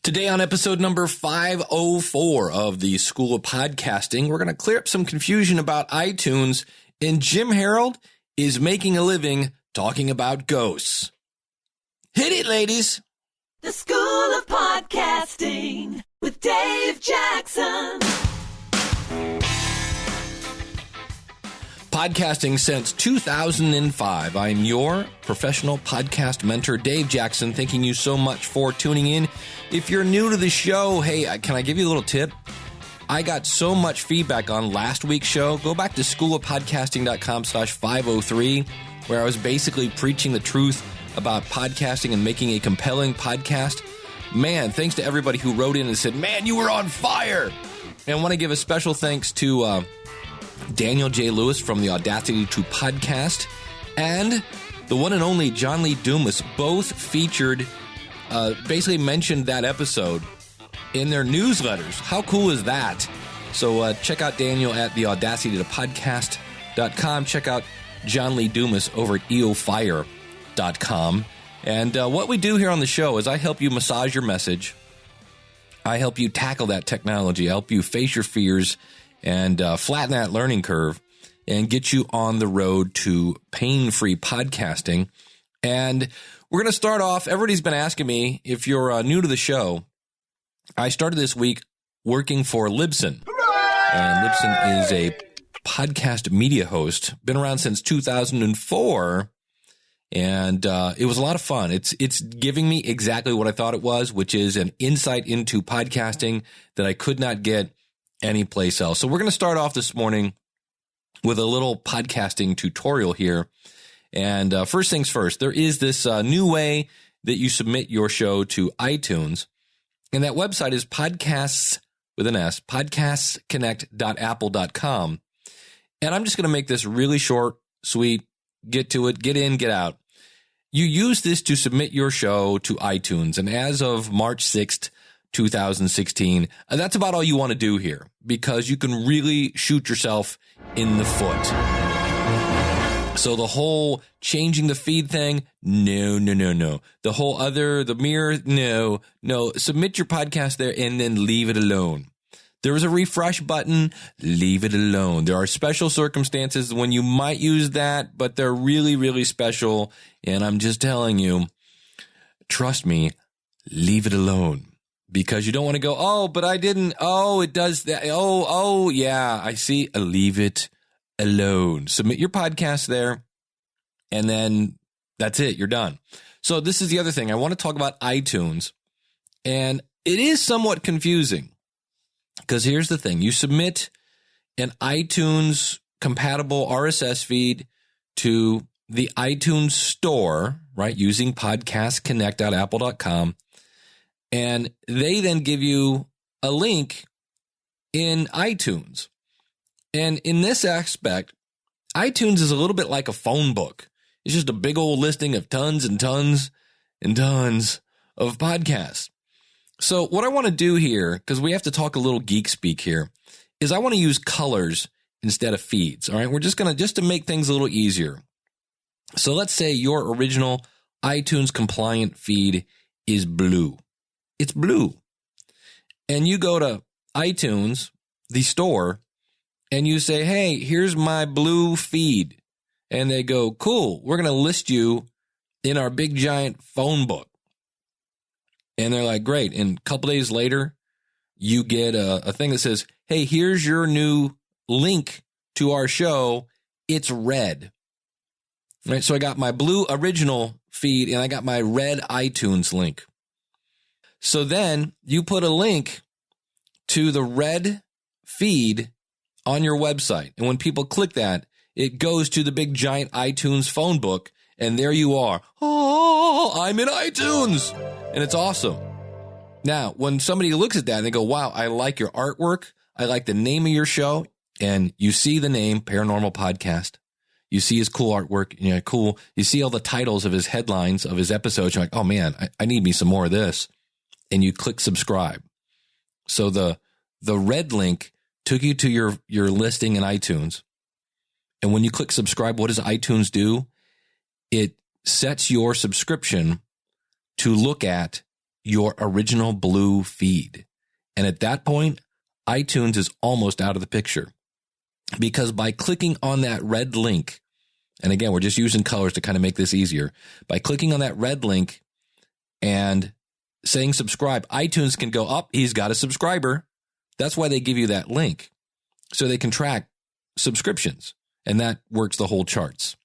Today on episode number 504 of the School of Podcasting, we're going to clear up some confusion about iTunes, and Jim Harold is making a living talking about ghosts. Hit it, ladies! The School of Podcasting with Dave Jackson. Podcasting since 2005. I'm your professional podcast mentor, Dave Jackson, thanking you so much for tuning in. If you're new to the show, hey, can I give you a little tip? I got so much feedback on last week's show. Go back to schoolofpodcasting.com/503, where I was basically preaching the truth about podcasting and making a compelling podcast. Man, thanks to everybody who wrote in and said, man, you were on fire. And I want to give a special thanks to Daniel J. Lewis from the Audacity to Podcast, and the one and only John Lee Dumas, both featured, basically mentioned that episode in their newsletters. How cool is that? So check out Daniel at the Audacity to Podcast.com. Check out John Lee Dumas over at eofire.com. And what we do here on the show is I help you massage your message. I help you tackle that technology. I help you face your fears and flatten that learning curve and get you on the road to pain-free podcasting. And we're going to start off, everybody's been asking me, if you're new to the show, I started this week working for Libsyn. And Libsyn is a podcast media host, been around since 2004, and it was a lot of fun. It's giving me exactly what I thought it was, which is an insight into podcasting that I could not get anyplace else. So we're going to start off this morning with a little podcasting tutorial here. And first things first, there is this new way that you submit your show to iTunes. And that website is podcasts with an S, podcastsconnect.apple.com. And I'm just going to make this really short, sweet, get to it, get in, get out. You use this to submit your show to iTunes. And as of March 6th, 2016. That's about all you want to do here, because you can really shoot yourself in the foot. So the whole changing the feed thing, no. The whole the mirror, no. Submit your podcast there and then leave it alone. There is a refresh button, leave it alone. There are special circumstances when you might use that, but they're really, really special. And I'm just telling you, trust me, leave it alone. Because you don't want to go, oh, but I didn't. Oh, it does that. Oh, yeah, I see. Leave it alone. Submit your podcast there, and then that's it. You're done. So this is the other thing. I want to talk about iTunes, and it is somewhat confusing because here's the thing. You submit an iTunes-compatible RSS feed to the iTunes store, right, using podcastconnect.apple.com. And they then give you a link in iTunes. And in this aspect, iTunes is a little bit like a phone book. It's just a big old listing of tons and tons and tons of podcasts. So what I want to do here, because we have to talk a little geek speak here, is I want to use colors instead of feeds. All right, we're just to make things a little easier. So let's say your original iTunes compliant feed is blue. It's blue. And you go to iTunes, the store, and you say, hey, here's my blue feed. And they go, cool, we're going to list you in our big giant phone book. And they're like, great. And a couple days later, you get a thing that says, hey, here's your new link to our show. It's red. Right? So I got my blue original feed and I got my red iTunes link. So then you put a link to the red feed on your website. And when people click that, it goes to the big giant iTunes phone book. And there you are. Oh, I'm in iTunes. And it's awesome. Now, when somebody looks at that and they go, wow, I like your artwork. I like the name of your show. And you see the name Paranormal Podcast. You see his cool artwork. Cool. You see all the titles of his headlines of his episodes. You're like, oh man, I need me some more of this. And you click subscribe. So the red link took you to your listing in iTunes. And when you click subscribe, what does iTunes do? It sets your subscription to look at your original blue feed. And at that point, iTunes is almost out of the picture, because by clicking on that red link, and again, we're just using colors to kind of make this easier. By clicking on that red link and saying subscribe, iTunes can go up. He's got a subscriber. That's why they give you that link, so they can track subscriptions, and that works the whole charts.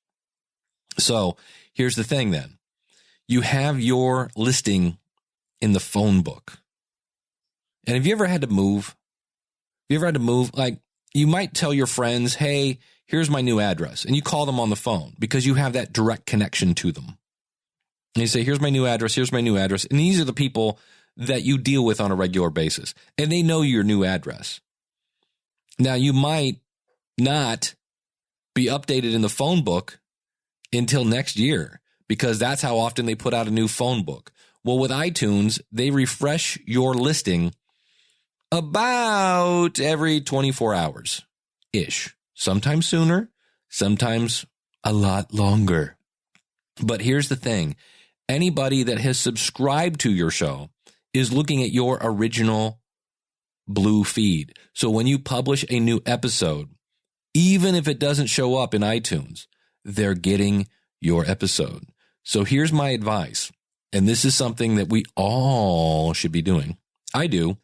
So here's the thing then. You have your listing in the phone book. And have you ever had to move? Like, you might tell your friends, hey, here's my new address. And you call them on the phone because you have that direct connection to them. And you say, here's my new address. And these are the people that you deal with on a regular basis. And they know your new address. Now, you might not be updated in the phone book until next year, because that's how often they put out a new phone book. Well, with iTunes, they refresh your listing about every 24 hours-ish. Sometimes sooner, sometimes a lot longer. But here's the thing. Anybody that has subscribed to your show is looking at your original blue feed. So when you publish a new episode, even if it doesn't show up in iTunes, they're getting your episode. So here's my advice, and this is something that we all should be doing. I do.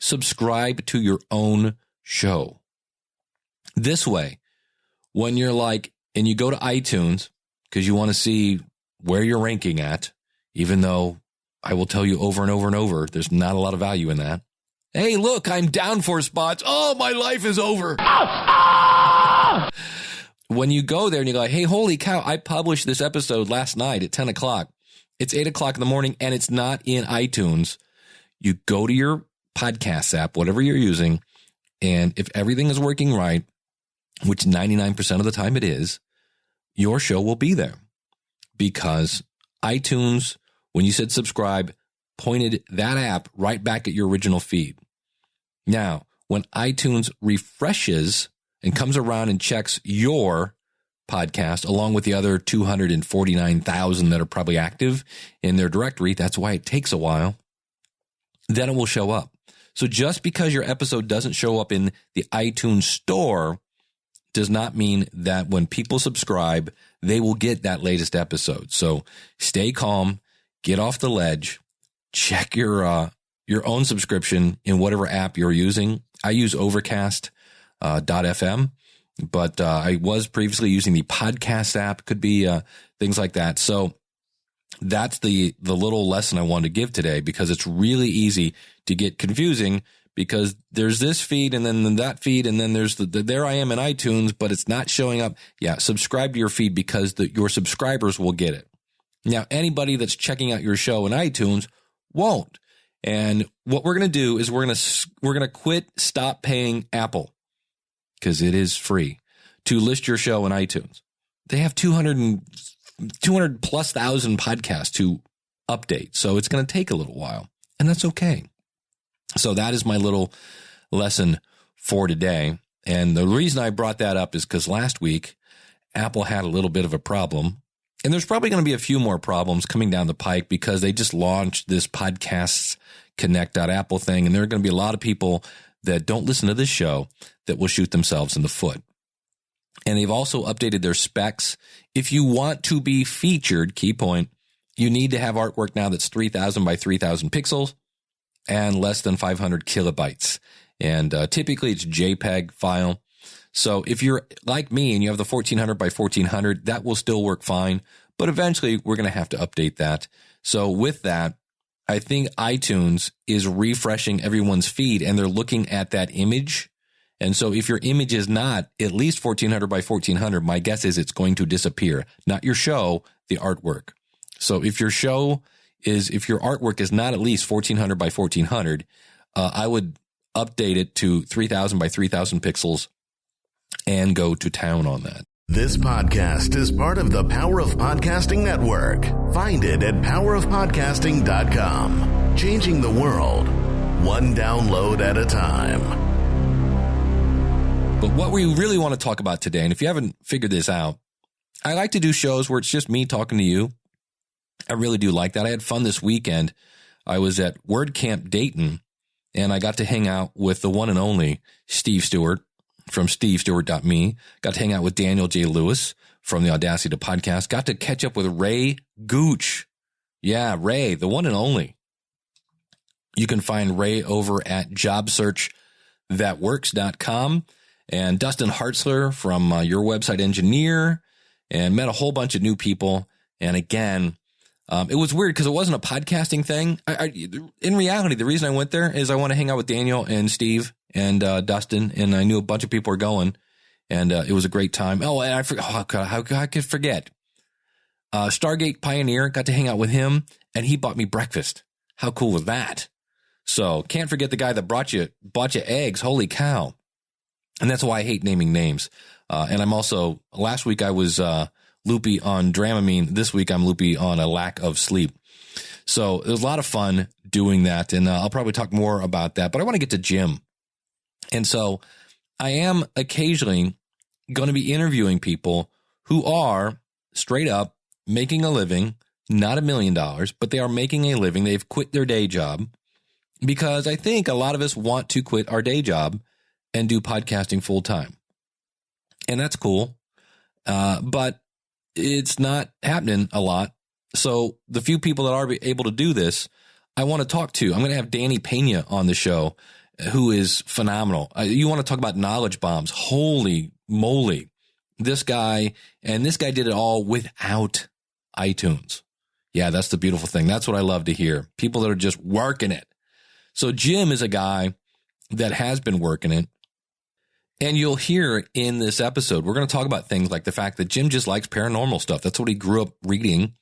Subscribe to your own show. This way, when you're like, and you go to iTunes because you want to see where you're ranking at, even though I will tell you over and over and over, there's not a lot of value in that. Hey, look, I'm down 4 spots. Oh, my life is over. When you go there and you're like, hey, holy cow, I published this episode last night at 10 o'clock. It's 8 o'clock in the morning and it's not in iTunes. You go to your podcast app, whatever you're using, and if everything is working right, which 99% of the time it is, your show will be there, because iTunes, when you said subscribe, pointed that app right back at your original feed. Now, when iTunes refreshes and comes around and checks your podcast along with the other 249,000 that are probably active in their directory, that's why it takes a while, then it will show up. So just because your episode doesn't show up in the iTunes store does not mean that when people subscribe, they will get that latest episode. So stay calm, get off the ledge, check your own subscription in whatever app you're using. I use Overcast .fm, but I was previously using the podcast app. Could be things like that. So that's the little lesson I wanted to give today, because it's really easy to get confusing, because there's this feed and then that feed and then there's there I am in iTunes, but it's not showing up. Yeah, subscribe to your feed, because your subscribers will get it. Now, anybody that's checking out your show in iTunes won't. And what we're going to do is we're going to stop paying Apple, because it is free to list your show in iTunes. They have 200 plus thousand podcasts to update. So it's going to take a little while, and that's okay. So that is my little lesson for today. And the reason I brought that up is because last week, Apple had a little bit of a problem. And there's probably going to be a few more problems coming down the pike, because they just launched this Podcasts Connect.Apple thing. And there are going to be a lot of people that don't listen to this show that will shoot themselves in the foot. And they've also updated their specs. If you want to be featured, key point, you need to have artwork now that's 3,000 by 3,000 pixels and less than 500 kilobytes. And typically it's JPEG file. So if you're like me and you have the 1400 by 1400, that will still work fine. But eventually we're going to have to update that. So with that, I think iTunes is refreshing everyone's feed and they're looking at that image. And so if your image is not at least 1400 by 1400, my guess is it's going to disappear. Not your show, the artwork. So if your artwork is not at least 1400 by 1400, I would update it to 3000 by 3000 pixels and go to town on that. This podcast is part of the Power of Podcasting Network. Find it at powerofpodcasting.com. Changing the world, one download at a time. But what we really want to talk about today, and if you haven't figured this out, I like to do shows where it's just me talking to you. I really do like that. I had fun this weekend I was at WordCamp Dayton, and I got to hang out with the one and only Steve Stewart from stevestewart.me. Got to hang out with Daniel J. Lewis from the Audacity to Podcast. Got to catch up with Ray Gooch. Yeah, Ray, the one and only. You can find Ray over at jobsearchthatworks.com. And Dustin Hartzler from Your Website Engineer, and met a whole bunch of new people. And again, it was weird because it wasn't a podcasting thing. In reality, the reason I went there is I want to hang out with Daniel and Steve and Dustin, and I knew a bunch of people were going, and it was a great time. Oh, and I forgot, how I could forget. Stargate Pioneer, got to hang out with him, and he bought me breakfast. How cool was that? So can't forget the guy that bought you eggs. Holy cow. And that's why I hate naming names. And I'm also, last week I was loopy on Dramamine. This week I'm loopy on a lack of sleep. So it was a lot of fun doing that. And I'll probably talk more about that. But I want to get to Jim. And so I am occasionally going to be interviewing people who are straight up making a living, not $1 million, but they are making a living. They've quit their day job, because I think a lot of us want to quit our day job and do podcasting full time. And that's cool. But it's not happening a lot. So the few people that are able to do this, I want to talk to. I'm going to have Danny Pena on the show, who is phenomenal. You want to talk about knowledge bombs. Holy moly. This guy did it all without iTunes. Yeah, that's the beautiful thing. That's what I love to hear. People that are just working it. So Jim is a guy that has been working it. And you'll hear in this episode, we're going to talk about things like the fact that Jim just likes paranormal stuff. That's what he grew up reading.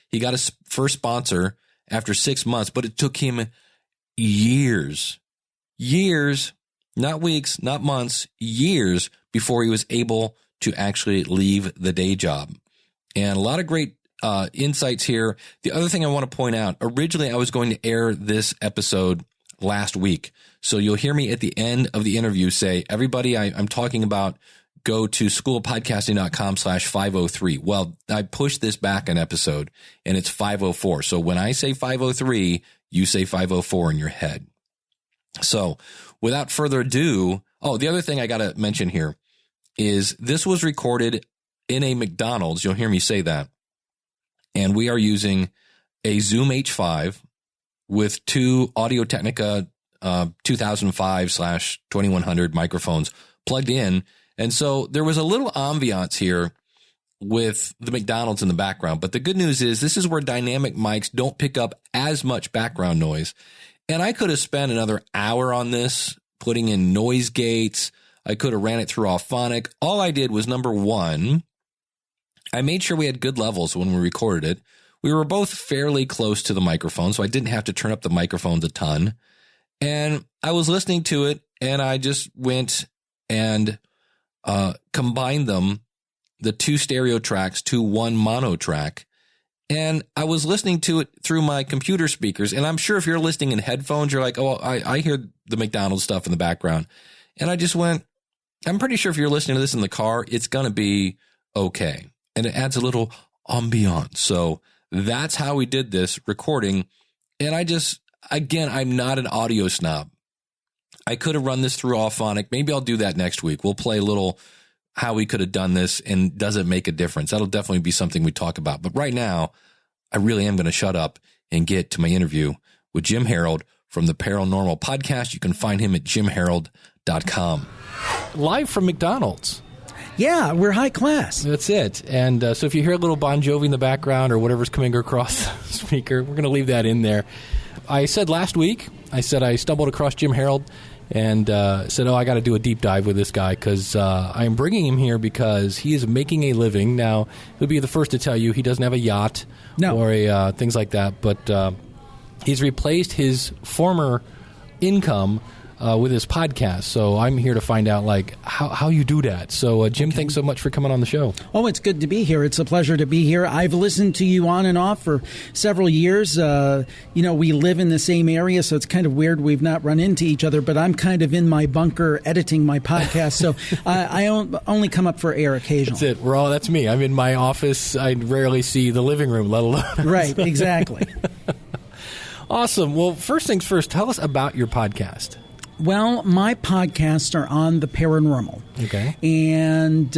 He got his first sponsor after 6 months, but it took him years, not weeks, not months, years before he was able to actually leave the day job. And a lot of great insights here. The other thing I want to point out, originally I was going to air this episode last week. So you'll hear me at the end of the interview say, everybody, I'm talking about go to schoolofpodcasting.com/503. Well, I pushed this back an episode and it's 504. So when I say 503, you say 504 in your head. So without further ado, the other thing I got to mention here is this was recorded in a McDonald's. You'll hear me say that. And we are using a Zoom H5 with two Audio-Technica 2005/2100 microphones plugged in. And so there was a little ambiance here with the McDonald's in the background. But the good news is this is where dynamic mics don't pick up as much background noise. And I could have spent another hour on this, putting in noise gates. I could have ran it through Auphonic. All I did was, number one, I made sure we had good levels when we recorded it. We were both fairly close to the microphone, so I didn't have to turn up the microphones a ton. And I was listening to it, and I just went and combined them, the two stereo tracks, to one mono track. And I was listening to it through my computer speakers. And I'm sure if you're listening in headphones, you're like, oh, I hear the McDonald's stuff in the background. And I just went, I'm pretty sure if you're listening to this in the car, it's going to be okay. And it adds a little ambiance. So that's how we did this recording. And again, I'm not an audio snob. I could have run this through Auphonic. Maybe I'll do that next week. We'll play a little how we could have done this and does it make a difference. That'll definitely be something we talk about. But right now, I really am going to shut up and get to my interview with Jim Harold from the Paranormal Podcast. You can find him at jimharold.com. Live from McDonald's. Yeah, we're high class. That's it. And so if you hear a little Bon Jovi in the background or whatever's coming across the speaker, we're going to leave that in there. I said last week, I stumbled across Jim Harold and said, I got to do a deep dive with this guy because I'm bringing him here because he is making a living. Now, he'll be the first to tell you he doesn't have a yacht or things like that, but he's replaced his former income with his podcast. So I'm here to find out how you do that. So Jim, thanks so much for coming on the show. Oh, it's good to be here. It's a pleasure to be here. I've listened to you on and off for several years. We live in the same area, so it's kind of weird we've not run into each other, but I'm kind of in my bunker editing my podcast. So I only come up for air occasionally. That's it. That's me. I'm in my office. I rarely see the living room, let alone. Right, exactly. Awesome. Well, first things first, tell us about your podcast. Well, my podcasts are on the paranormal. Okay. And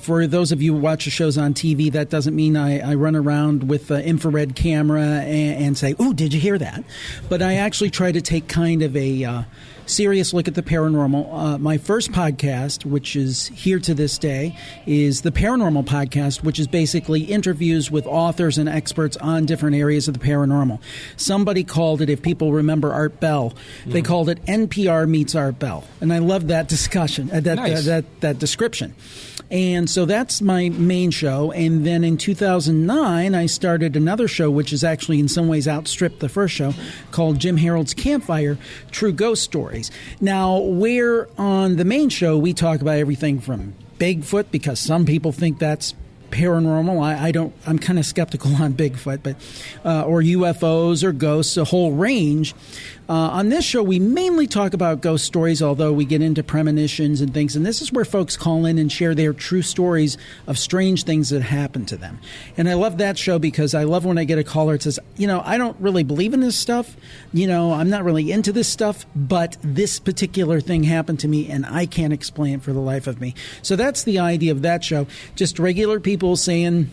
for those of you who watch the shows on TV, that doesn't mean I run around with an infrared camera and say, "Ooh, did you hear that?" But I actually try to take kind of a serious look at the paranormal. My first podcast, which is here to this day, is the Paranormal Podcast, which is basically interviews with authors and experts on different areas of the paranormal. Somebody called it, if people remember Art Bell, they called it NPR meets Art Bell. And I love that discussion, that description. And so that's my main show. And then in 2009, I started another show, which is actually in some ways outstripped the first show, called Jim Harold's Campfire, True Ghost Stories. Now, where on the main show, we talk about everything from Bigfoot, because some people think that's paranormal. I don't. I'm kind of skeptical on Bigfoot, but or UFOs or ghosts, a whole range. On this show, we mainly talk about ghost stories, although we get into premonitions and things. And this is where folks call in and share their true stories of strange things that happen to them. And I love that show because I love when I get a caller that says, I don't really believe in this stuff. I'm not really into this stuff, but this particular thing happened to me and I can't explain it for the life of me. So that's the idea of that show. Just regular people saying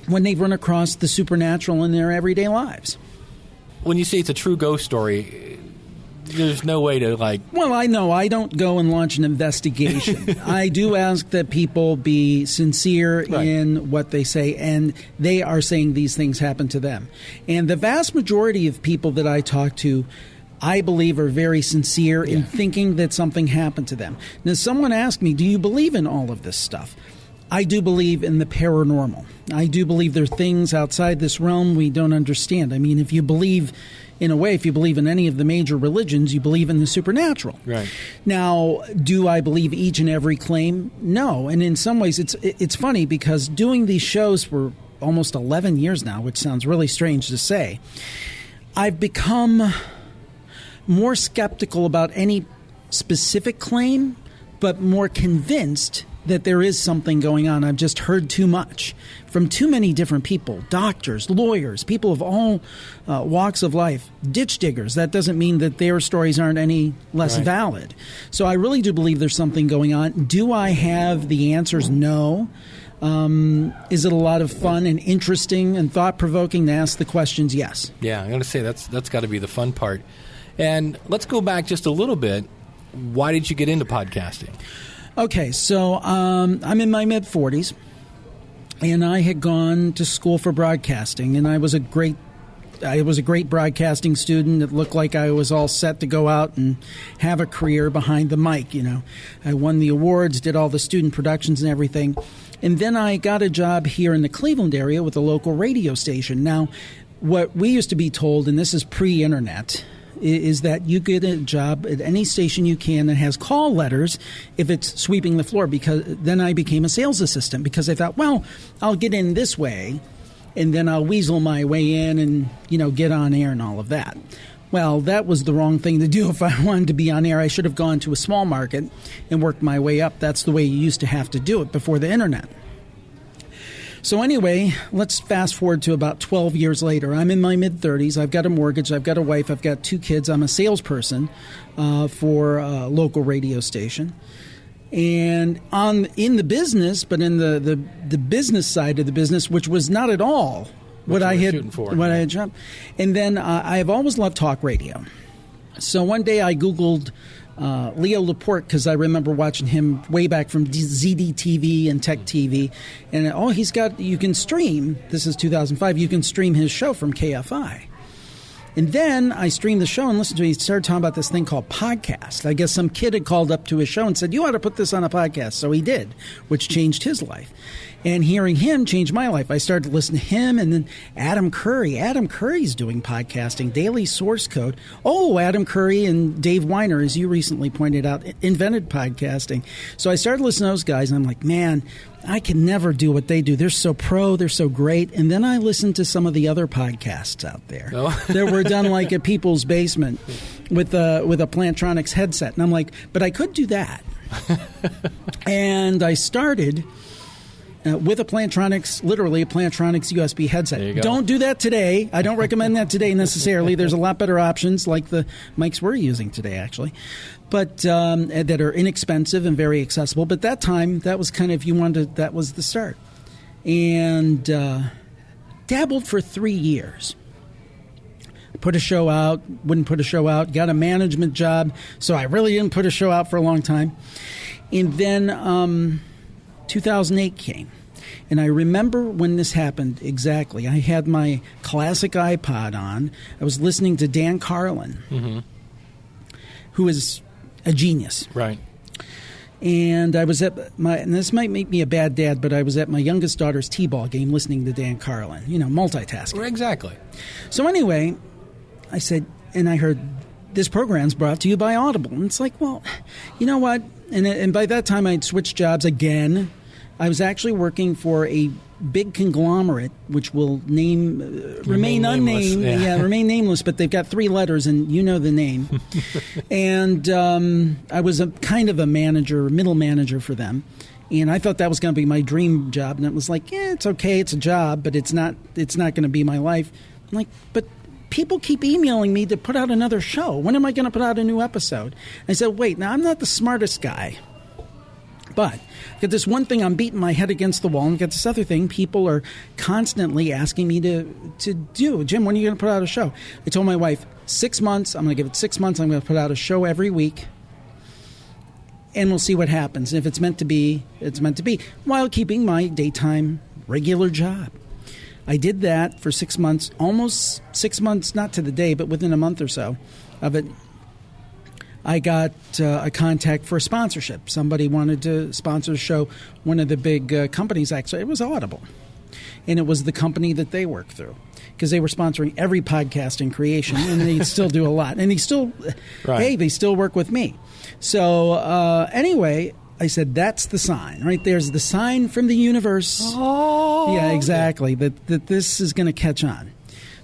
when they've run across the supernatural in their everyday lives. When you say it's a true ghost story, there's no way to Well, I know. I don't go and launch an investigation. I do ask that people be sincere in what they say, and they are saying these things happen to them. And the vast majority of people that I talk to, I believe, are very sincere in thinking that something happened to them. Now, someone asked me, do you believe in all of this stuff? I do believe in the paranormal. I do believe there are things outside this realm we don't understand. I mean, if you believe in any of the major religions, you believe in the supernatural. Right. Now, do I believe each and every claim? No. And in some ways, it's funny because doing these shows for almost 11 years now, which sounds really strange to say, I've become more skeptical about any specific claim, but more convinced that there is something going on. I've just heard too much from too many different people, doctors, lawyers, people of all walks of life, ditch diggers. That doesn't mean that their stories aren't any less valid. So I really do believe there's something going on. Do I have the answers? No. Is it a lot of fun and interesting and thought-provoking to ask the questions? Yes. Yeah, I'm going to say that's got to be the fun part. And let's go back just a little bit. Why did you get into podcasting? Okay, so I'm in my mid-40s, and I had gone to school for broadcasting, and I was a great broadcasting student. It looked like I was all set to go out and have a career behind the mic. I won the awards, did all the student productions and everything, and then I got a job here in the Cleveland area with a local radio station. Now, what we used to be told, and this is pre-internet, is that you get a job at any station you can that has call letters if it's sweeping the floor, because then I became a sales assistant because I thought, well, I'll get in this way and then I'll weasel my way in and, get on air and all of that. Well, that was the wrong thing to do. If I wanted to be on air, I should have gone to a small market and worked my way up. That's the way you used to have to do it before the internet. So anyway, let's fast forward to about 12 years later. I'm in my mid-30s. I've got a mortgage. I've got a wife. I've got 2 kids. I'm a salesperson for a local radio station. And in the business, but in the business side of the business, which was not at all what I had jumped. And then I have always loved talk radio. So one day I Googled Leo Laporte, because I remember watching him way back from ZDTV and Tech TV. And, you can stream, this is 2005, you can stream his show from KFI. And then I streamed the show and listened to it. He started talking about this thing called podcast. I guess some kid had called up to his show and said, you ought to put this on a podcast. So he did, which changed his life. And hearing him changed my life. I started to listen to him, and then Adam Curry. Adam Curry's doing podcasting, Daily Source Code. Oh, Adam Curry and Dave Weiner, as you recently pointed out, invented podcasting. So I started listening to those guys, and I'm like, man, I can never do what they do. They're so pro. They're so great. And then I listened to some of the other podcasts out there that were done like at people's basement with a Plantronics headset. And I'm like, but I could do that. And I started... with a Plantronics, literally a Plantronics USB headset. There you go. Don't do that today. I don't recommend that today necessarily. There's a lot better options like the mics we're using today, actually, but that are inexpensive and very accessible. But that time, that was kind of, that was the start. And dabbled for 3 years. Put a show out, wouldn't put a show out, got a management job, so I really didn't put a show out for a long time. And then 2008 came. And I remember when this happened exactly. I had my classic iPod on. I was listening to Dan Carlin, who is a genius. Right. And I was and this might make me a bad dad, but I was at my youngest daughter's T-ball game listening to Dan Carlin, multitasking. Exactly. So anyway, I said, and I heard, this program's brought to you by Audible. And it's like, well, you know what? And by that time, I'd switched jobs again. I was actually working for a big conglomerate, which will remain unnamed. Remain nameless, but they've got 3 letters, and you know the name. And I was kind of a middle manager for them. And I thought that was going to be my dream job. And it was like, it's okay, it's a job, but it's not going to be my life. I'm like, but people keep emailing me to put out another show. When am I going to put out a new episode? I said, wait, now I'm not the smartest guy. But I got this one thing, I'm beating my head against the wall, and I got this other thing people are constantly asking me to do. Jim, when are you going to put out a show? I told my wife, 6 months. I'm going to give it 6 months. I'm going to put out a show every week, and we'll see what happens. And if it's meant to be, it's meant to be, while keeping my daytime regular job. I did that for 6 months, almost 6 months, not to the day, but within a month or so of it. I got a contact for a sponsorship. Somebody wanted to sponsor a show. One of the big companies, actually, it was Audible. And it was the company that they work through, because they were sponsoring every podcast in creation, and they still do a lot. And they still, they still work with me. So anyway, I said, that's the sign, right? There's the sign from the universe. Oh. Yeah, exactly, that this is going to catch on.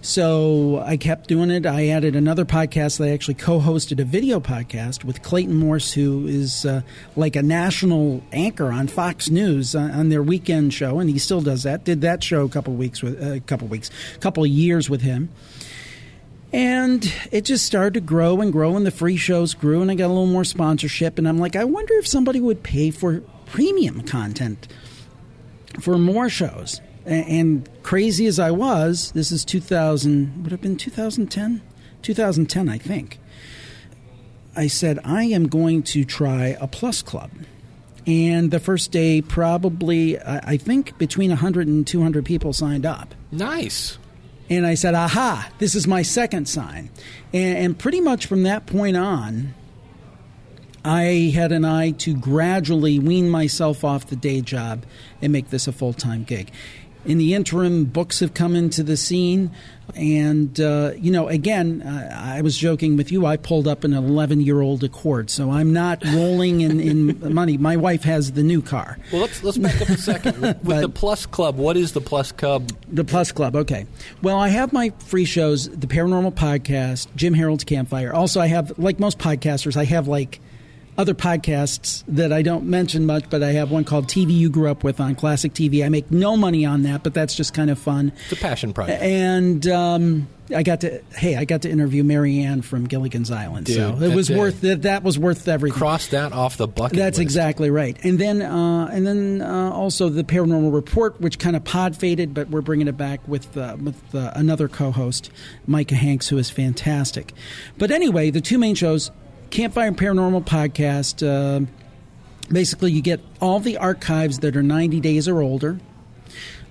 So I kept doing it. I added another podcast. I actually co-hosted a video podcast with Clayton Morse, who is like a national anchor on Fox News on their weekend show, and he still does that. Did that show a couple of years with him. And it just started to grow and grow, and the free shows grew, and I got a little more sponsorship. And I'm like, I wonder if somebody would pay for premium content for more shows. And crazy as I was, this is 2000, would it have been 2010? 2010, I think. I said, I am going to try a Plus Club. And the first day, probably, I think between 100 and 200 people signed up. Nice. And I said, aha, this is my second sign. And pretty much from that point on, I had an eye to gradually wean myself off the day job and make this a full-time gig. In the interim, books have come into the scene. And, again, I was joking with you. I pulled up an 11-year-old Accord, so I'm not rolling in money. My wife has the new car. Well, let's back up a second. With the Plus Club, what is the Plus Club? The Plus Club, okay. Well, I have my free shows, the Paranormal Podcast, Jim Harold's Campfire. Also, I have, like most podcasters, I have, other podcasts that I don't mention much, but I have one called TV You Grew Up With on Classic TV. I make no money on that, but that's just kind of fun. It's a passion project. And I got to interview Mary Ann from Gilligan's Island. Dude, so it was worth that. That was worth everything. Cross that off the bucket That's list. exactly right. And then also the Paranormal Report, which kind of pod faded, but we're bringing it back with another co-host, Micah Hanks, who is fantastic. But anyway, the two main shows, Campfire and Paranormal Podcast, basically you get all the archives that are 90 days or older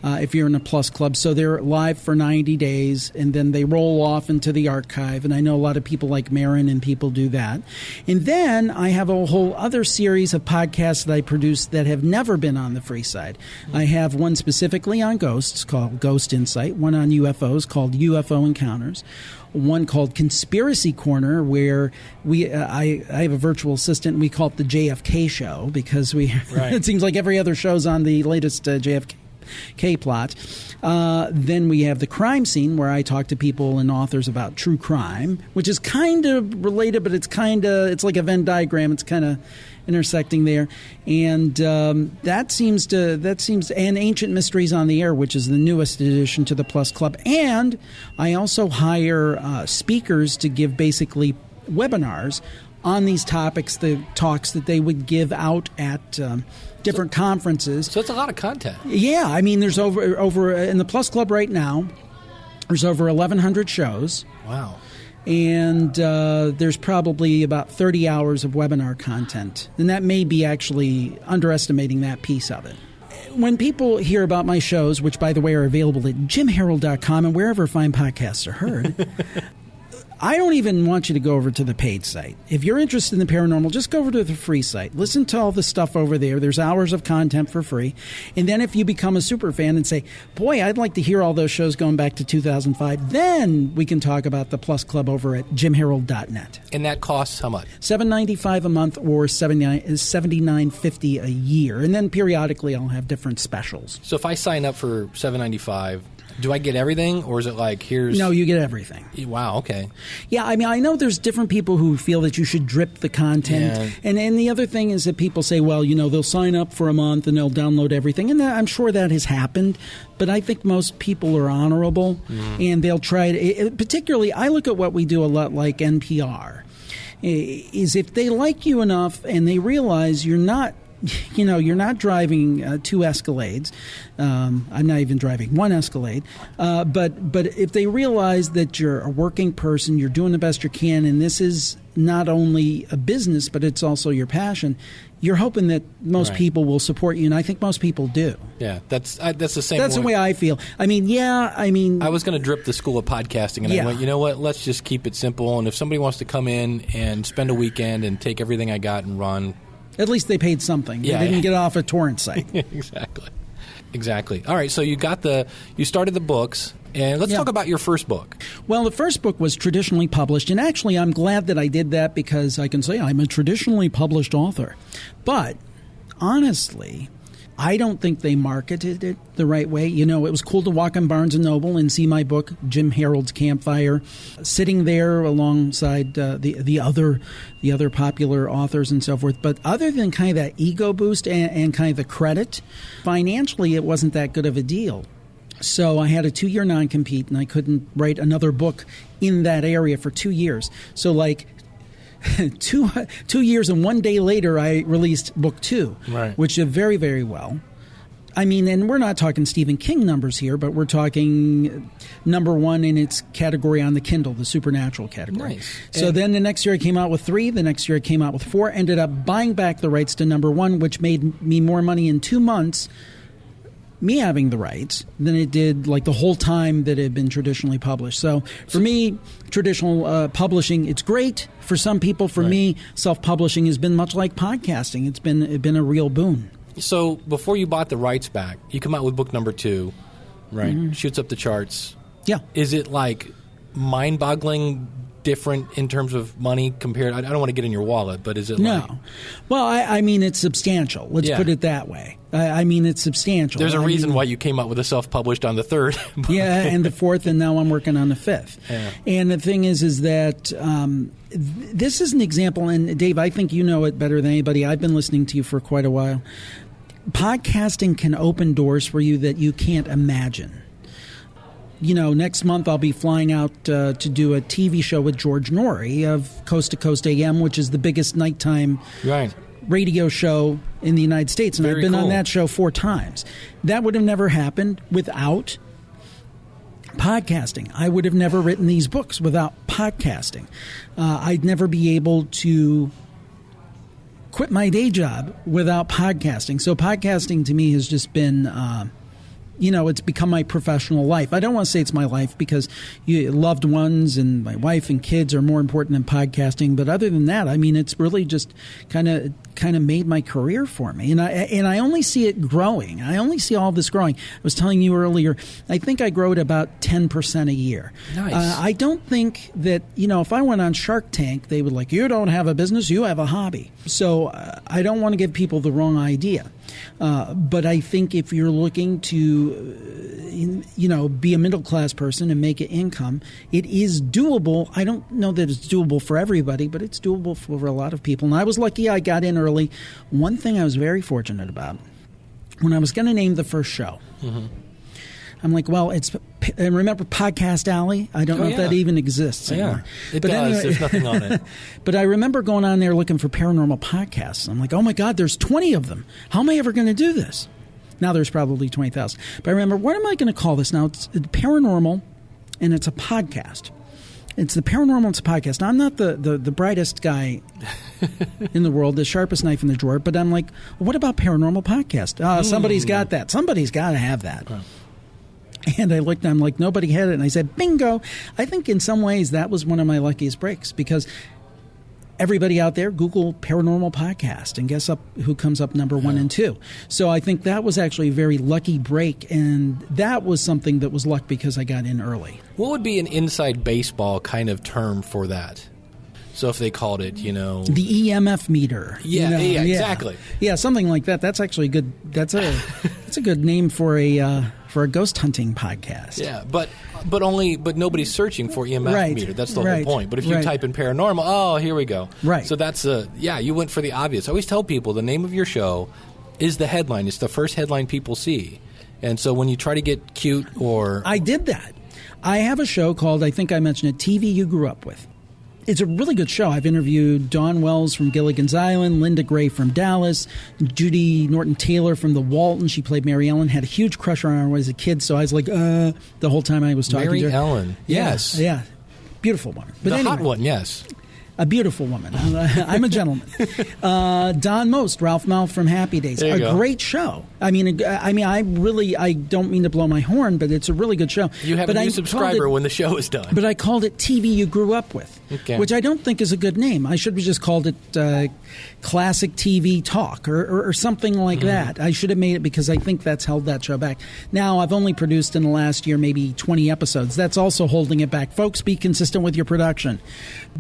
if you're in a Plus Club. So they're live for 90 days, and then they roll off into the archive. And I know a lot of people like Marin and people do that. And then I have a whole other series of podcasts that I produce that have never been on the free side. I have one specifically on ghosts called Ghost Insight, one on UFOs called UFO Encounters, one called Conspiracy Corner, where I have a virtual assistant, and we call it the JFK Show, because it seems like every other show's on the latest JFK K-plot. Then we have the crime scene, where I talk to people and authors about true crime, which is kind of related, but it's like a Venn diagram. It's kind of intersecting there. And that seems and Ancient Mysteries on the Air, which is the newest addition to the Plus Club. And I also hire speakers to give basically webinars on these topics, the talks that they would give out at different conferences. So it's a lot of content. Yeah, I mean, there's over in the Plus Club right now, there's over 1,100 shows. Wow. And there's probably about 30 hours of webinar content. And that may be actually underestimating that piece of it. When people hear about my shows, which, by the way, are available at jimharold.com and wherever fine podcasts are heard, I don't even want you to go over to the paid site. If you're interested in the paranormal, just go over to the free site. Listen to all the stuff over there. There's hours of content for free. And then if you become a super fan and say, boy, I'd like to hear all those shows going back to 2005, then we can talk about the Plus Club over at jimharold.net. And that costs how much? $7.95 a month or $79.50 a year. And then periodically I'll have different specials. So if I sign up for $7.95, do I get everything, or is it like here's... No, you get everything. Wow, okay. Yeah, I mean, I know there's different people who feel that you should drip the content. Yeah. And the other thing is that people say, well, they'll sign up for a month and they'll download everything. And I'm sure that has happened. But I think most people are honorable, and they'll try to... Particularly, I look at what we do a lot like NPR, is if they like you enough and they realize you're not driving two Escalades. I'm not even driving one Escalade. But if they realize that you're a working person, you're doing the best you can, and this is not only a business, but it's also your passion, you're hoping that most people will support you, and I think most people do. Yeah, that's the same. That's the way I feel. I was going to drip the School of Podcasting, and I went, you know what? Let's just keep it simple. And if somebody wants to come in and spend a weekend and take everything I got and run. At least they paid something. Yeah, they didn't get off a torrent site. Exactly. All right, so you started the books, and let's talk about your first book. Well, the first book was traditionally published, and actually I'm glad that I did that because I can say I'm a traditionally published author. But honestly, I don't think they marketed it the right way. It was cool to walk in Barnes & Noble and see my book, Jim Harold's Campfire, sitting there alongside the other popular authors and so forth. But other than kind of that ego boost and kind of the credit, financially it wasn't that good of a deal. So I had a 2-year non-compete, and I couldn't write another book in that area for 2 years. So like 2 years and 1 day later, I released book 2, which did very, very well. I mean, and we're not talking Stephen King numbers here, but we're talking number 1 in its category on the Kindle, the supernatural category. Nice. So then the next year I came out with 3. The next year I came out with 4. Ended up buying back the rights to number 1, which made me more money in 2 months, me having the rights, than it did like the whole time that it had been traditionally published. So for me, traditional publishing, it's great for some people. For me, self-publishing has been much like podcasting. It's been a real boon. So before you bought the rights back, you come out with book number 2, right? Mm-hmm. Shoots up the charts. Yeah. Is it like mind-boggling different in terms of money compared? I don't want to get in your wallet, but is it like... No. Well, I mean, it's substantial. Let's put it that way. I mean, it's substantial. There's a reason why you came out with a self-published on the 3rd. Yeah, and the 4th, and now I'm working on the 5th. Yeah. And the thing is that this is an example, and Dave, I think you know it better than anybody. I've been listening to you for quite a while. Podcasting can open doors for you that you can't imagine. Next month I'll be flying out to do a TV show with George Norrie of Coast to Coast AM, which is the biggest nighttime radio show in the United States. And I've been on that show 4 times. That would have never happened without podcasting. I would have never written these books without podcasting. I'd never be able to quit my day job without podcasting. So podcasting to me has just been... it's become my professional life. I don't want to say it's my life because loved ones and my wife and kids are more important than podcasting. But other than that, I mean, it's really just kind of made my career for me. And I only see it growing. I only see all this growing. I was telling you earlier, I think I grow at about 10% a year. Nice. I don't think that, if I went on Shark Tank, they would you don't have a business, you have a hobby. So I don't want to give people the wrong idea. But I think if you're looking to, be a middle-class person and make an income, it is doable. I don't know that it's doable for everybody, but it's doable for a lot of people. And I was lucky I got in early. One thing I was very fortunate about, when I was going to name the first show, I'm like, well, and remember Podcast Alley? I don't know if that even exists anymore. It does. Anyway, there's nothing on it. But I remember going on there looking for paranormal podcasts. I'm like, oh my God, there's 20 of them. How am I ever going to do this? Now there's probably 20,000. But I remember, what am I going to call this? Now it's paranormal, and it's a podcast. It's the paranormal, it's a podcast. Now, I'm not the brightest guy in the world, the sharpest knife in the drawer, but I'm like, what about paranormal podcast? Somebody's got that. Somebody's got to have that. And I looked, and I'm like, nobody had it. And I said, bingo. I think in some ways that was one of my luckiest breaks, because everybody out there, Google paranormal podcast and guess who comes up number 1 and 2. So I think that was actually a very lucky break, and that was something that was luck because I got in early. What would be an inside baseball kind of term for that? So if they called it, the EMF meter. Yeah, exactly. Yeah, something like that. That's actually good. That's a good name for a ghost hunting podcast. Yeah, but nobody's searching for EMF meter. That's the whole point. But if you type in paranormal, oh, here we go. Right. So that's you went for the obvious. I always tell people the name of your show is the headline. It's the first headline people see. And so when you try to get cute or I did that. I have a show called, I think I mentioned it, TV You Grew Up With. It's a really good show. I've interviewed Dawn Wells from Gilligan's Island, Linda Gray from Dallas, Judy Norton-Taylor from The Walton. She played Mary Ellen. Had a huge crush on her when I was a kid, so I was like, the whole time I was talking to her. Mary Ellen, yes. Yeah. Beautiful woman. But hot one, yes. A beautiful woman. I'm a gentleman. Don Most, Ralph Malph from Happy Days. There you go. Great show. I don't mean to blow my horn, but it's a really good show. You have a new subscriber when the show is done. But I called it TV You Grew Up With, which I don't think is a good name. I should have just called it Classic TV Talk or something like that. I should have made it because I think that's held that show back. Now, I've only produced in the last year maybe 20 episodes. That's also holding it back. Folks, be consistent with your production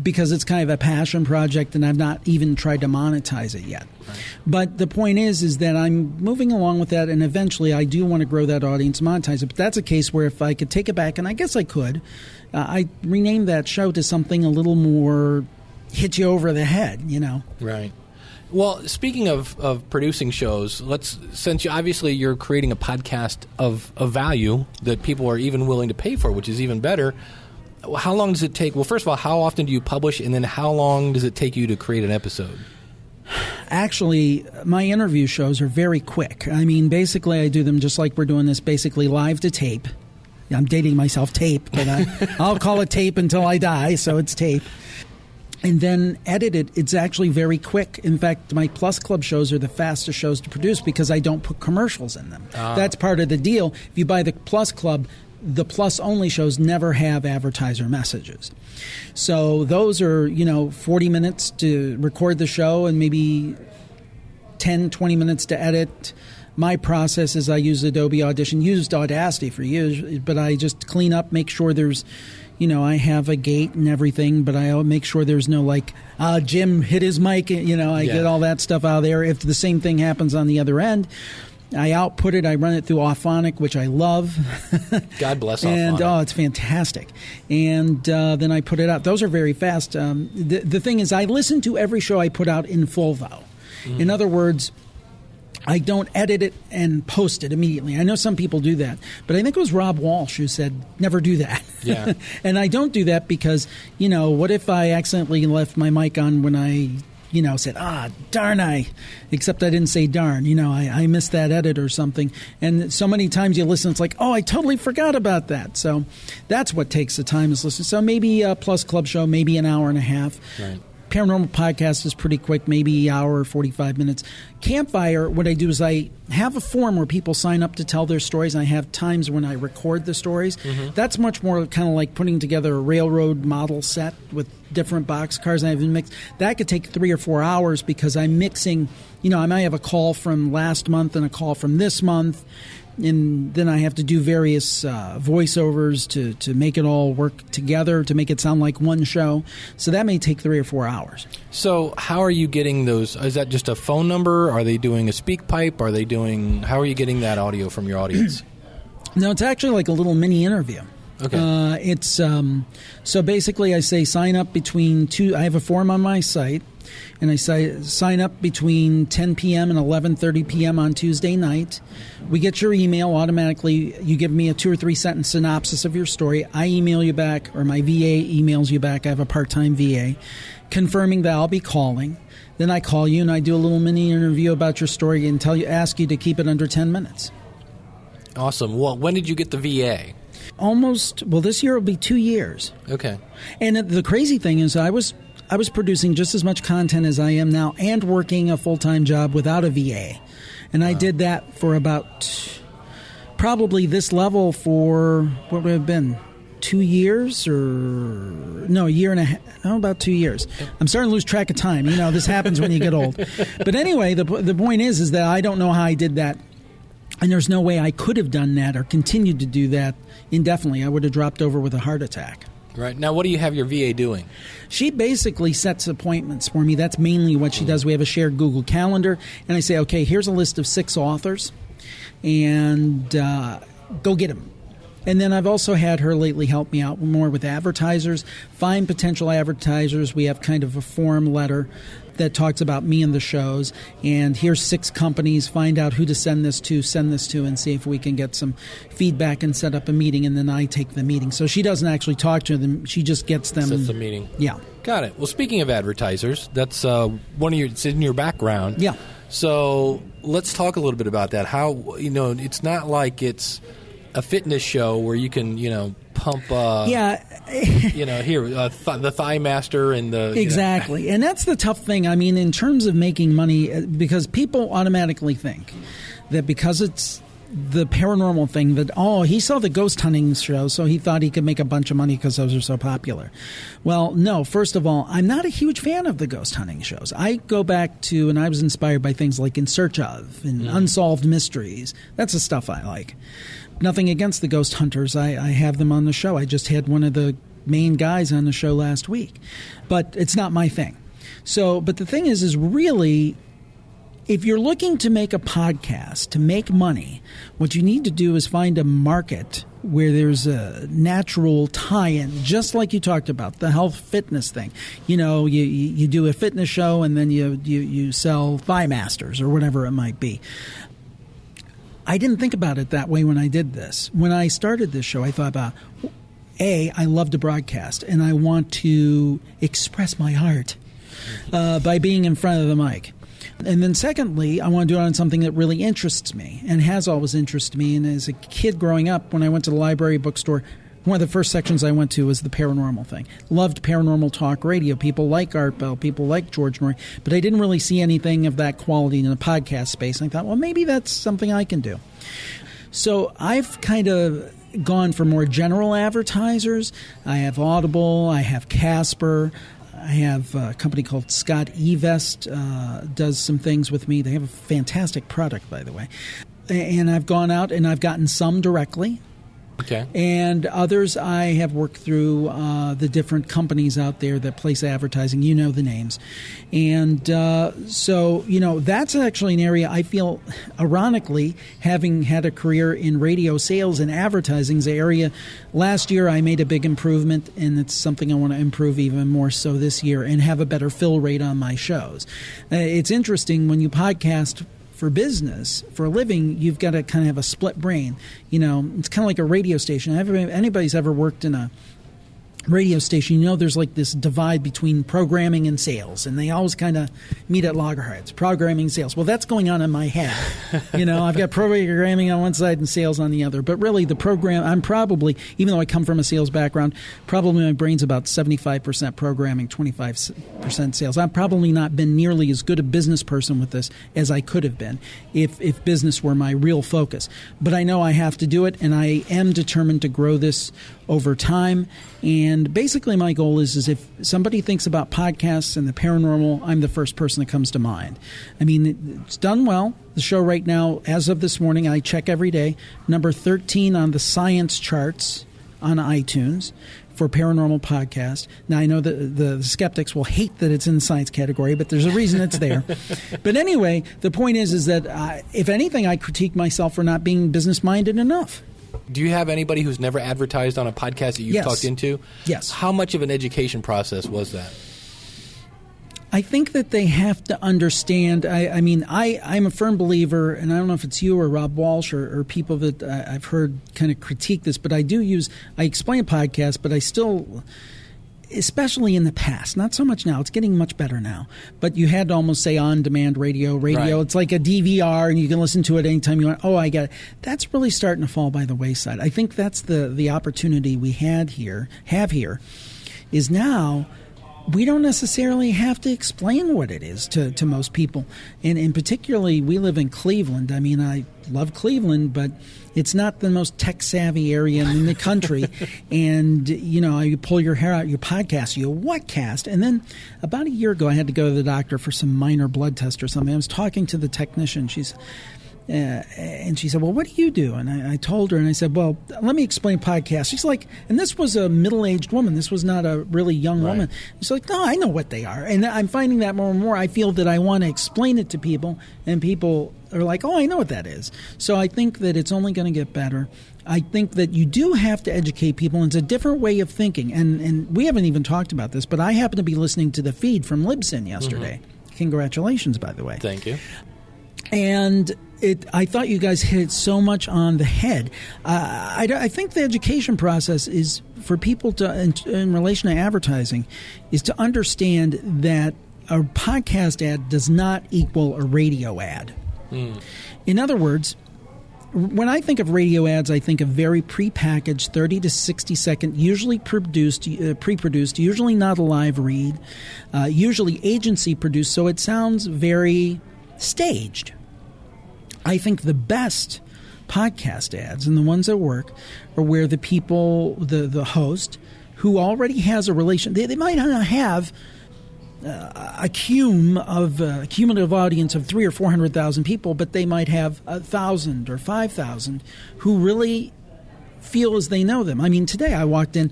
because it's kind of a passion project, and I've not even tried to monetize it yet. Right. But the point is that I'm moving along with that, and eventually I do want to grow that audience, monetize it. But that's a case where if I could take it back, and I guess I could, I rename that show to something a little more hit you over the head, Right. Well, speaking of producing shows, since you're creating a podcast of value that people are even willing to pay for, which is even better. How long does it take? Well, first of all, how often do you publish, and then how long does it take you to create an episode? Actually, my interview shows are very quick. I mean, basically, I do them just like we're doing this, basically live to tape. I'm dating myself, tape, but I'll call it tape until I die, so it's tape. And then edit it. It's actually very quick. In fact, my Plus Club shows are the fastest shows to produce because I don't put commercials in them. That's part of the deal. If you buy the Plus Club, the Plus-only shows never have advertiser messages. So those are, 40 minutes to record the show and maybe 10, 20 minutes to edit. My process is I use Adobe Audition, used Audacity for years, but I just clean up, make sure there's, I have a gate and everything, but I make sure there's no Jim hit his mic, I get all that stuff out of there. If the same thing happens on the other end, I output it. I run it through Auphonic, which I love. God bless Auphonic. And, it's fantastic. And then I put it out. Those are very fast. The thing is, I listen to every show I put out in full, though. In other words, I don't edit it and post it immediately. I know some people do that. But I think it was Rob Walsh who said, never do that. Yeah. And I don't do that because, what if I accidentally left my mic on when I said, darn except I didn't say darn, I missed that edit or something. And so many times you listen, it's like, I totally forgot about that. So that's what takes the time is listen. So maybe a Plus Club show, maybe an hour and a half. Right. Paranormal Podcast is pretty quick, maybe an hour or 45 minutes. Campfire, what I do is I have a form where people sign up to tell their stories, and I have times when I record the stories. That's much more kind of like putting together a railroad model set with different boxcars. I have mixed. That could take 3 or 4 hours because I'm mixing. I might have a call from last month and a call from this month, and then I have to do various voiceovers to make it all work together, to make it sound like one show. So that may take 3 or 4 hours. So how are you getting those? Is that just a phone number? Are they doing a speak pipe? How are you getting that audio from your audience? No, it's actually like a little mini interview. Okay. It's so basically I say sign up between I have a form on my site, and I say sign up between 10 p.m. and 11:30 p.m. on Tuesday night. We get your email automatically. You give me a 2 or 3 sentence synopsis of your story. I email you back, or my VA emails you back. I have a part-time VA, confirming that I'll be calling. Then I call you and I do a little mini interview about your story and ask you to keep it under 10 minutes. Awesome. Well, when did you get the VA? This year will be 2 years. Okay. And the crazy thing is I was producing just as much content as I am now and working a full-time job without a VA. And I did that for about probably this level for what would have been 2 years a year and a half. No, about 2 years. I'm starting to lose track of time. This happens when you get old. But anyway, the point is that I don't know how I did that. And there's no way I could have done that or continued to do that indefinitely. I would have dropped over with a heart attack. Right. Now, what do you have your VA doing? She basically sets appointments for me. That's mainly what she does. We have a shared Google Calendar. And I say, okay, here's a list of 6 authors. And go get them. And then I've also had her lately help me out more with advertisers, find potential advertisers. We have kind of a form letter that talks about me and the shows. And here's 6 companies. Find out who to send this to, and see if we can get some feedback and set up a meeting. And then I take the meeting. So she doesn't actually talk to them. She just gets them. Sets the meeting. Yeah. Got it. Well, speaking of advertisers, that's it's in your background. Yeah. So let's talk a little bit about that. How, it's not like it's a fitness show where you can, pump, the Thigh Master and the... Exactly. And that's the tough thing. I mean, in terms of making money, because people automatically think that because it's the paranormal thing that, he saw the ghost hunting show, so he thought he could make a bunch of money because those are so popular. Well, no. First of all, I'm not a huge fan of the ghost hunting shows. I go back to, and I was inspired by things like In Search Of and Unsolved Mysteries. That's the stuff I like. Nothing against the ghost hunters. I have them on the show. I just had one of the main guys on the show last week. But it's not my thing. So, but the thing is really, if you're looking to make a podcast, to make money, what you need to do is find a market where there's a natural tie-in, just like you talked about, the health fitness thing. You do a fitness show and then you sell Thigh Masters or whatever it might be. I didn't think about it that way when I did this. When I started this show, I thought about, I love to broadcast, and I want to express my heart by being in front of the mic. And then secondly, I want to do it on something that really interests me and has always interested me. And as a kid growing up, when I went to the library bookstore, one of the first sections I went to was the paranormal thing. Loved paranormal talk radio. People like Art Bell, people like George Norrie, but I didn't really see anything of that quality in the podcast space. And I thought, well, maybe that's something I can do. So I've kind of gone for more general advertisers. I have Audible, I have Casper, I have a company called Scott Evest, does some things with me. They have a fantastic product, by the way. And I've gone out and I've gotten some directly. Okay. And others I have worked through the different companies out there that place advertising. You know the names. And so, that's actually an area I feel, ironically, having had a career in radio sales and advertising is an area. Last year I made a big improvement, and it's something I want to improve even more so this year and have a better fill rate on my shows. It's interesting when you podcast for business, for a living, you've got to kind of have a split brain. It's kind of like a radio station. If anybody's ever worked in a radio station, there's like this divide between programming and sales, and they always kind of meet at loggerheads. Programming, sales. Well, that's going on in my head. I've got programming on one side and sales on the other. But really, the program, I'm probably, even though I come from a sales background, probably my brain's about 75% programming, 25% sales. I've probably not been nearly as good a business person with this as I could have been if business were my real focus. But I know I have to do it, and I am determined to grow this over time. And And basically my goal is if somebody thinks about podcasts and the paranormal, I'm the first person that comes to mind. I mean, it's done well. The show right now, as of this morning, I check every day, number 13 on the science charts on iTunes for Paranormal Podcast. Now, I know that the skeptics will hate that it's in the science category, but there's a reason it's there. But anyway, the point is that if anything, I critique myself for not being business-minded enough. Do you have anybody who's never advertised on a podcast that you've talked into? Yes. How much of an education process was that? I think that they have to understand. I'm a firm believer, and I don't know if it's you or Rob Walsh or people that I've heard kind of critique this, but I explain a podcast, but I still, especially in the past, not so much now, it's getting much better now, but you had to almost say on-demand radio. Right. It's like a DVR, and you can listen to it anytime you want. Oh, I get it. That's really starting to fall by the wayside. I think that's the opportunity we have here, is now we don't necessarily have to explain what it is to most people. And particularly, we live in Cleveland. I mean, I love Cleveland, but it's not the most tech-savvy area in the country. And, you pull your hair out, your podcast, you whatcast. And then about a year ago, I had to go to the doctor for some minor blood test or something. I was talking to the technician. And she said, well, what do you do? And I told her, and I said, well, let me explain podcasts. She's like, and this was a middle-aged woman. This was not a really young woman. She's like, no, I know what they are. And I'm finding that more and more. I feel that I want to explain it to people, and people are like, oh, I know what that is. So I think that it's only going to get better. I think that you do have to educate people, and it's a different way of thinking. And we haven't even talked about this, but I happened to be listening to the feed from Libsyn yesterday. Mm-hmm. Congratulations, by the way. Thank you. And I thought you guys hit so much on the head. I think the education process is for people to, in relation to advertising, is to understand that a podcast ad does not equal a radio ad. Mm. In other words, when I think of radio ads, I think of very prepackaged, 30 to 60 second, usually pre-produced, usually not a live read, usually agency produced, so it sounds very staged. I think the best podcast ads and the ones that work are where the people, the host, who already has a relation, they might not have a cumulative audience of 300,000 or 400,000 people, but they might have 1,000 or 5,000 who really feel as they know them. I mean, today I walked in.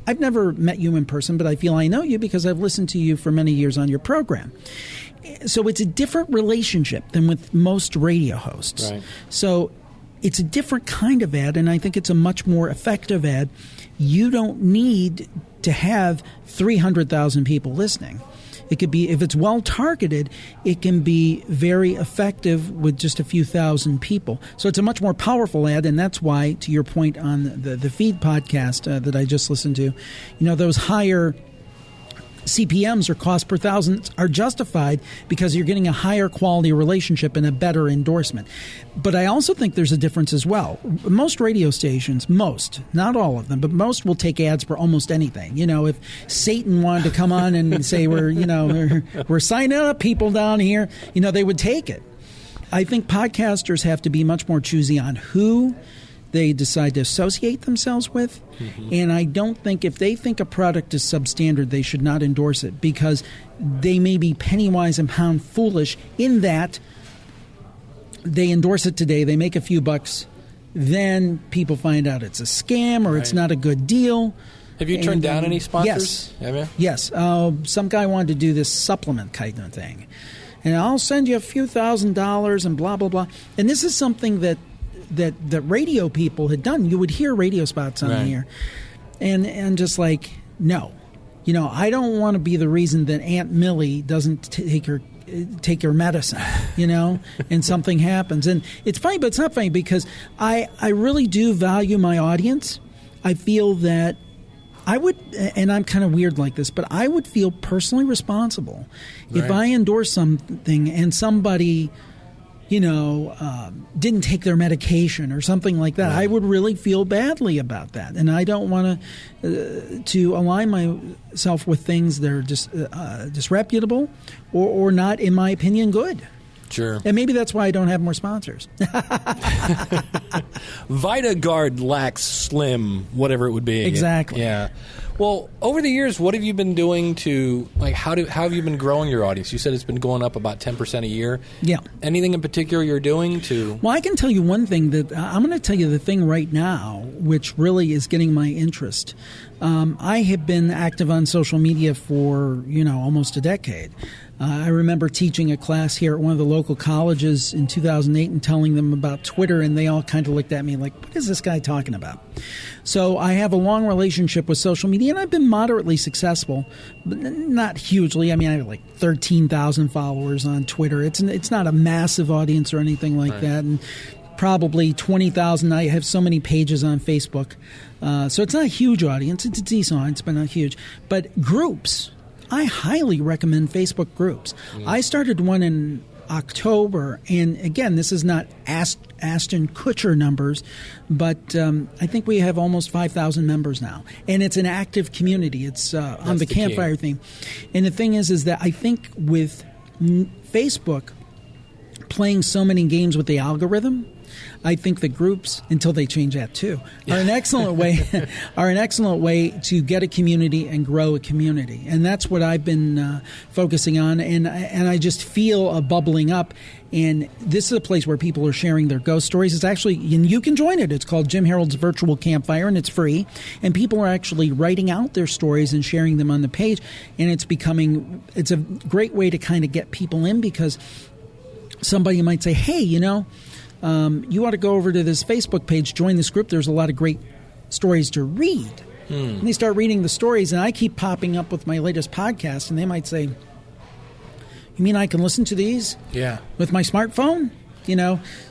I've never met you in person, but I feel I know you because I've listened to you for many years on your program. So it's a different relationship than with most radio hosts. Right. So it's a different kind of ad, and I think it's a much more effective ad. You don't need to have 300,000 people listening. It could be, if it's well targeted, it can be very effective with just a few thousand people. So it's a much more powerful ad, and that's why, to your point on the Feed podcast that I just listened to, those higher CPMs or cost per thousand are justified because you're getting a higher quality relationship and a better endorsement. But I also think there's a difference as well. Most radio stations, not all of them, but most will take ads for almost anything. If Satan wanted to come on and say we're signing up people down here, they would take it. I think podcasters have to be much more choosy on who they decide to associate themselves with. Mm-hmm. And I don't think if they think a product is substandard, they should not endorse it because they may be penny wise and pound foolish in that they endorse it today, they make a few bucks, then people find out it's a scam or it's not a good deal. Have you turned down any sponsors? Yes. Some guy wanted to do this supplement kind of thing. And I'll send you a few $1,000s and blah, blah, blah. And this is something that radio people had done. You would hear radio spots on the air. And just like, no. I don't want to be the reason that Aunt Millie doesn't take her medicine, and something happens. And it's funny, but it's not funny because I really do value my audience. I feel that I would, and I'm kind of weird like this, but I would feel personally responsible if I endorse something and somebody didn't take their medication or something like that. I would really feel badly about that. And I don't want to align myself with things that are disreputable or not, in my opinion, good. Sure. And maybe that's why I don't have more sponsors. VitaGuard Lax Slim, whatever it would be. Exactly. Yeah. Well, over the years, what have you been doing to, like, how have you been growing your audience? You said it's been going up about 10% a year. Yeah. Anything in particular you're doing to... Well, I can tell you one thing that I'm going to tell you the thing right now, which really is getting my interest. I have been active on social media for, almost a decade. I remember teaching a class here at one of the local colleges in 2008 and telling them about Twitter, and they all kind of looked at me like, what is this guy talking about? So I have a long relationship with social media, and I've been moderately successful, but not hugely. I mean, I have like 13,000 followers on Twitter. It's not a massive audience or anything like that, and probably 20,000. I have so many pages on Facebook. So it's not a huge audience. It's a decent audience, but not huge. But groups, I highly recommend Facebook groups. I started one in October, and again, this is not Ashton Kutcher numbers, but I think we have almost 5,000 members now. And it's an active community. It's on the campfire theme. And the thing is that I think with Facebook playing so many games with the algorithm, I think the groups, until they change that too, are an excellent way to get a community and grow a community, and that's what I've been focusing on. And I just feel a bubbling up. And this is a place where people are sharing their ghost stories. It's actually, and you can join it. It's called Jim Harold's Virtual Campfire, and it's free. And people are actually writing out their stories and sharing them on the page. And it's a great way to kind of get people in, because somebody might say, hey, you ought to go over to this Facebook page, join this group. There's a lot of great stories to read. And they start reading the stories, and I keep popping up with my latest podcast, and they might say, you mean I can listen to these with my smartphone?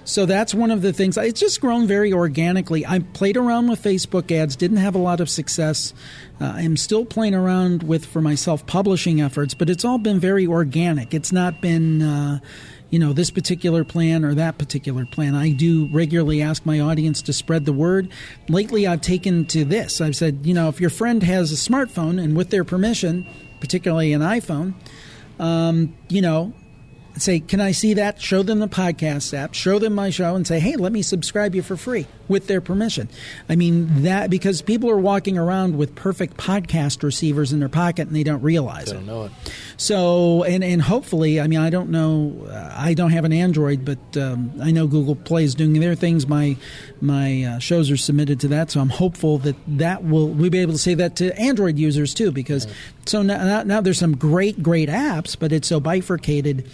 So that's one of the things. It's just grown very organically. I played around with Facebook ads, didn't have a lot of success. I'm still playing around for my self-publishing efforts, but it's all been very organic. It's not been... this particular plan or that particular plan. I do regularly ask my audience to spread the word. Lately, I've taken to this. I've said, if your friend has a smartphone and with their permission, particularly an iPhone, say, can I see that? Show them the podcast app, show them my show, and say, hey, let me subscribe you for free with their permission. I mean, that because people are walking around with perfect podcast receivers in their pocket and they don't realize They don't know it. So, and hopefully, I mean, I don't know, I don't have an Android, but I know Google Play is doing their things. My shows are submitted to that, so I'm hopeful that we'll be able to say that to Android users too, because so now there's some great apps, but it's so bifurcated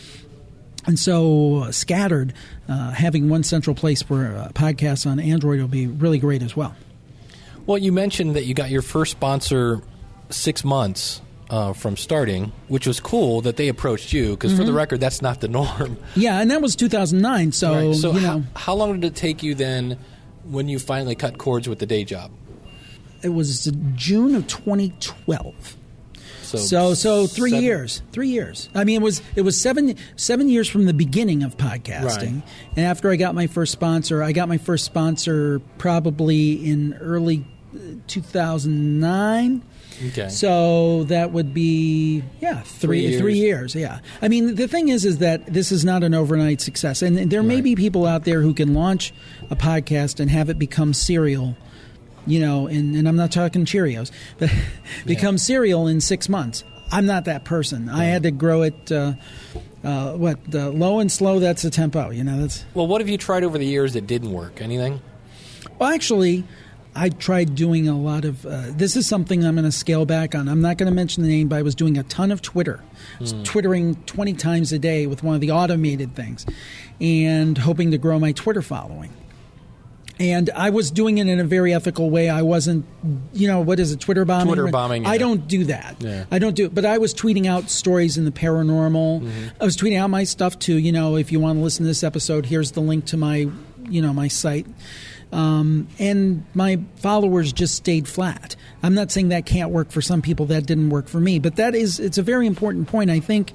and so scattered. Having one central place for podcasts on Android will be really great as well. Well, you mentioned that you got your first sponsor 6 months from starting, which was cool that they approached you, because for the record, that's not the norm. Yeah, and that was 2009. So, right. So how long did it take you then when you finally cut cords with the day job? It was June of 2012. So 3 years. 3 years. I mean, it was 7 years from the beginning of podcasting. Right. And after I got my first sponsor probably in early 2009. Okay. So that would be 3 years. Yeah. I mean, the thing is that this is not an overnight success, and there may be people out there who can launch a podcast and have it become serial. And I'm not talking Cheerios, but become serial in 6 months. I'm not that person. I had to grow it, low and slow, that's the tempo. That's. Well, what have you tried over the years that didn't work? Anything? Well, actually, I tried doing a lot of, this is something I'm going to scale back on. I'm not going to mention the name, but I was doing a ton of Twitter. I was twittering 20 times a day with one of the automated things and hoping to grow my Twitter following. And I was doing it in a very ethical way. I wasn't, what is it, Twitter bombing? Twitter bombing. I don't do that. Yeah. I don't do it. But I was tweeting out stories in the paranormal. I was tweeting out my stuff too. If you want to listen to this episode, here's the link to my, my site. And my followers just stayed flat. I'm not saying that can't work for some people. That didn't work for me. But it's a very important point. I think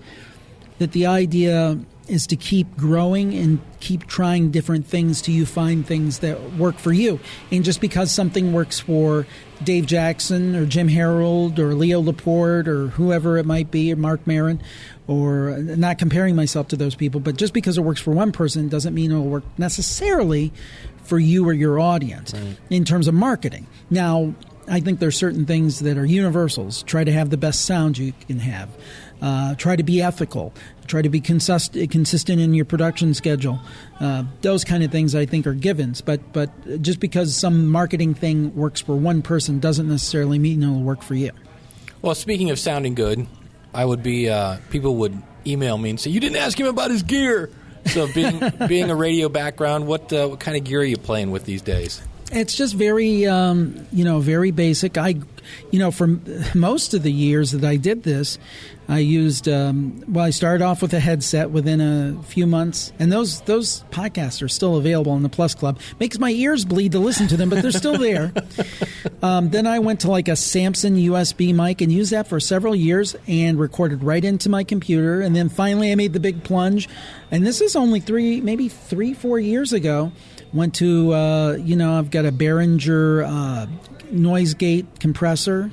that the idea is to keep growing and keep trying different things till you find things that work for you. And just because something works for Dave Jackson or Jim Harold or Leo Laporte or whoever it might be, or Mark Maron, or not comparing myself to those people, but just because it works for one person doesn't mean it will work necessarily for you or your audience in terms of marketing. Now, I think there's certain things that are universals. Try to have the best sound you can have. Try to be ethical. Try to be consistent in your production schedule. Those kind of things I think are givens. But just because some marketing thing works for one person doesn't necessarily mean it'll work for you. Well, speaking of sounding good, I would be people would email me and say, "You didn't ask him about his gear." So being a radio background, what kind of gear are you playing with these days? It's just very, very basic. For most of the years that I did this, I used, I started off with a headset within a few months, and those podcasts are still available in the Plus Club. Makes my ears bleed to listen to them, but they're still there. Then I went to like a Samson USB mic and used that for several years and recorded right into my computer. And then finally I made the big plunge, and this is only 4 years ago. Went to, I've got a Behringer noise gate compressor,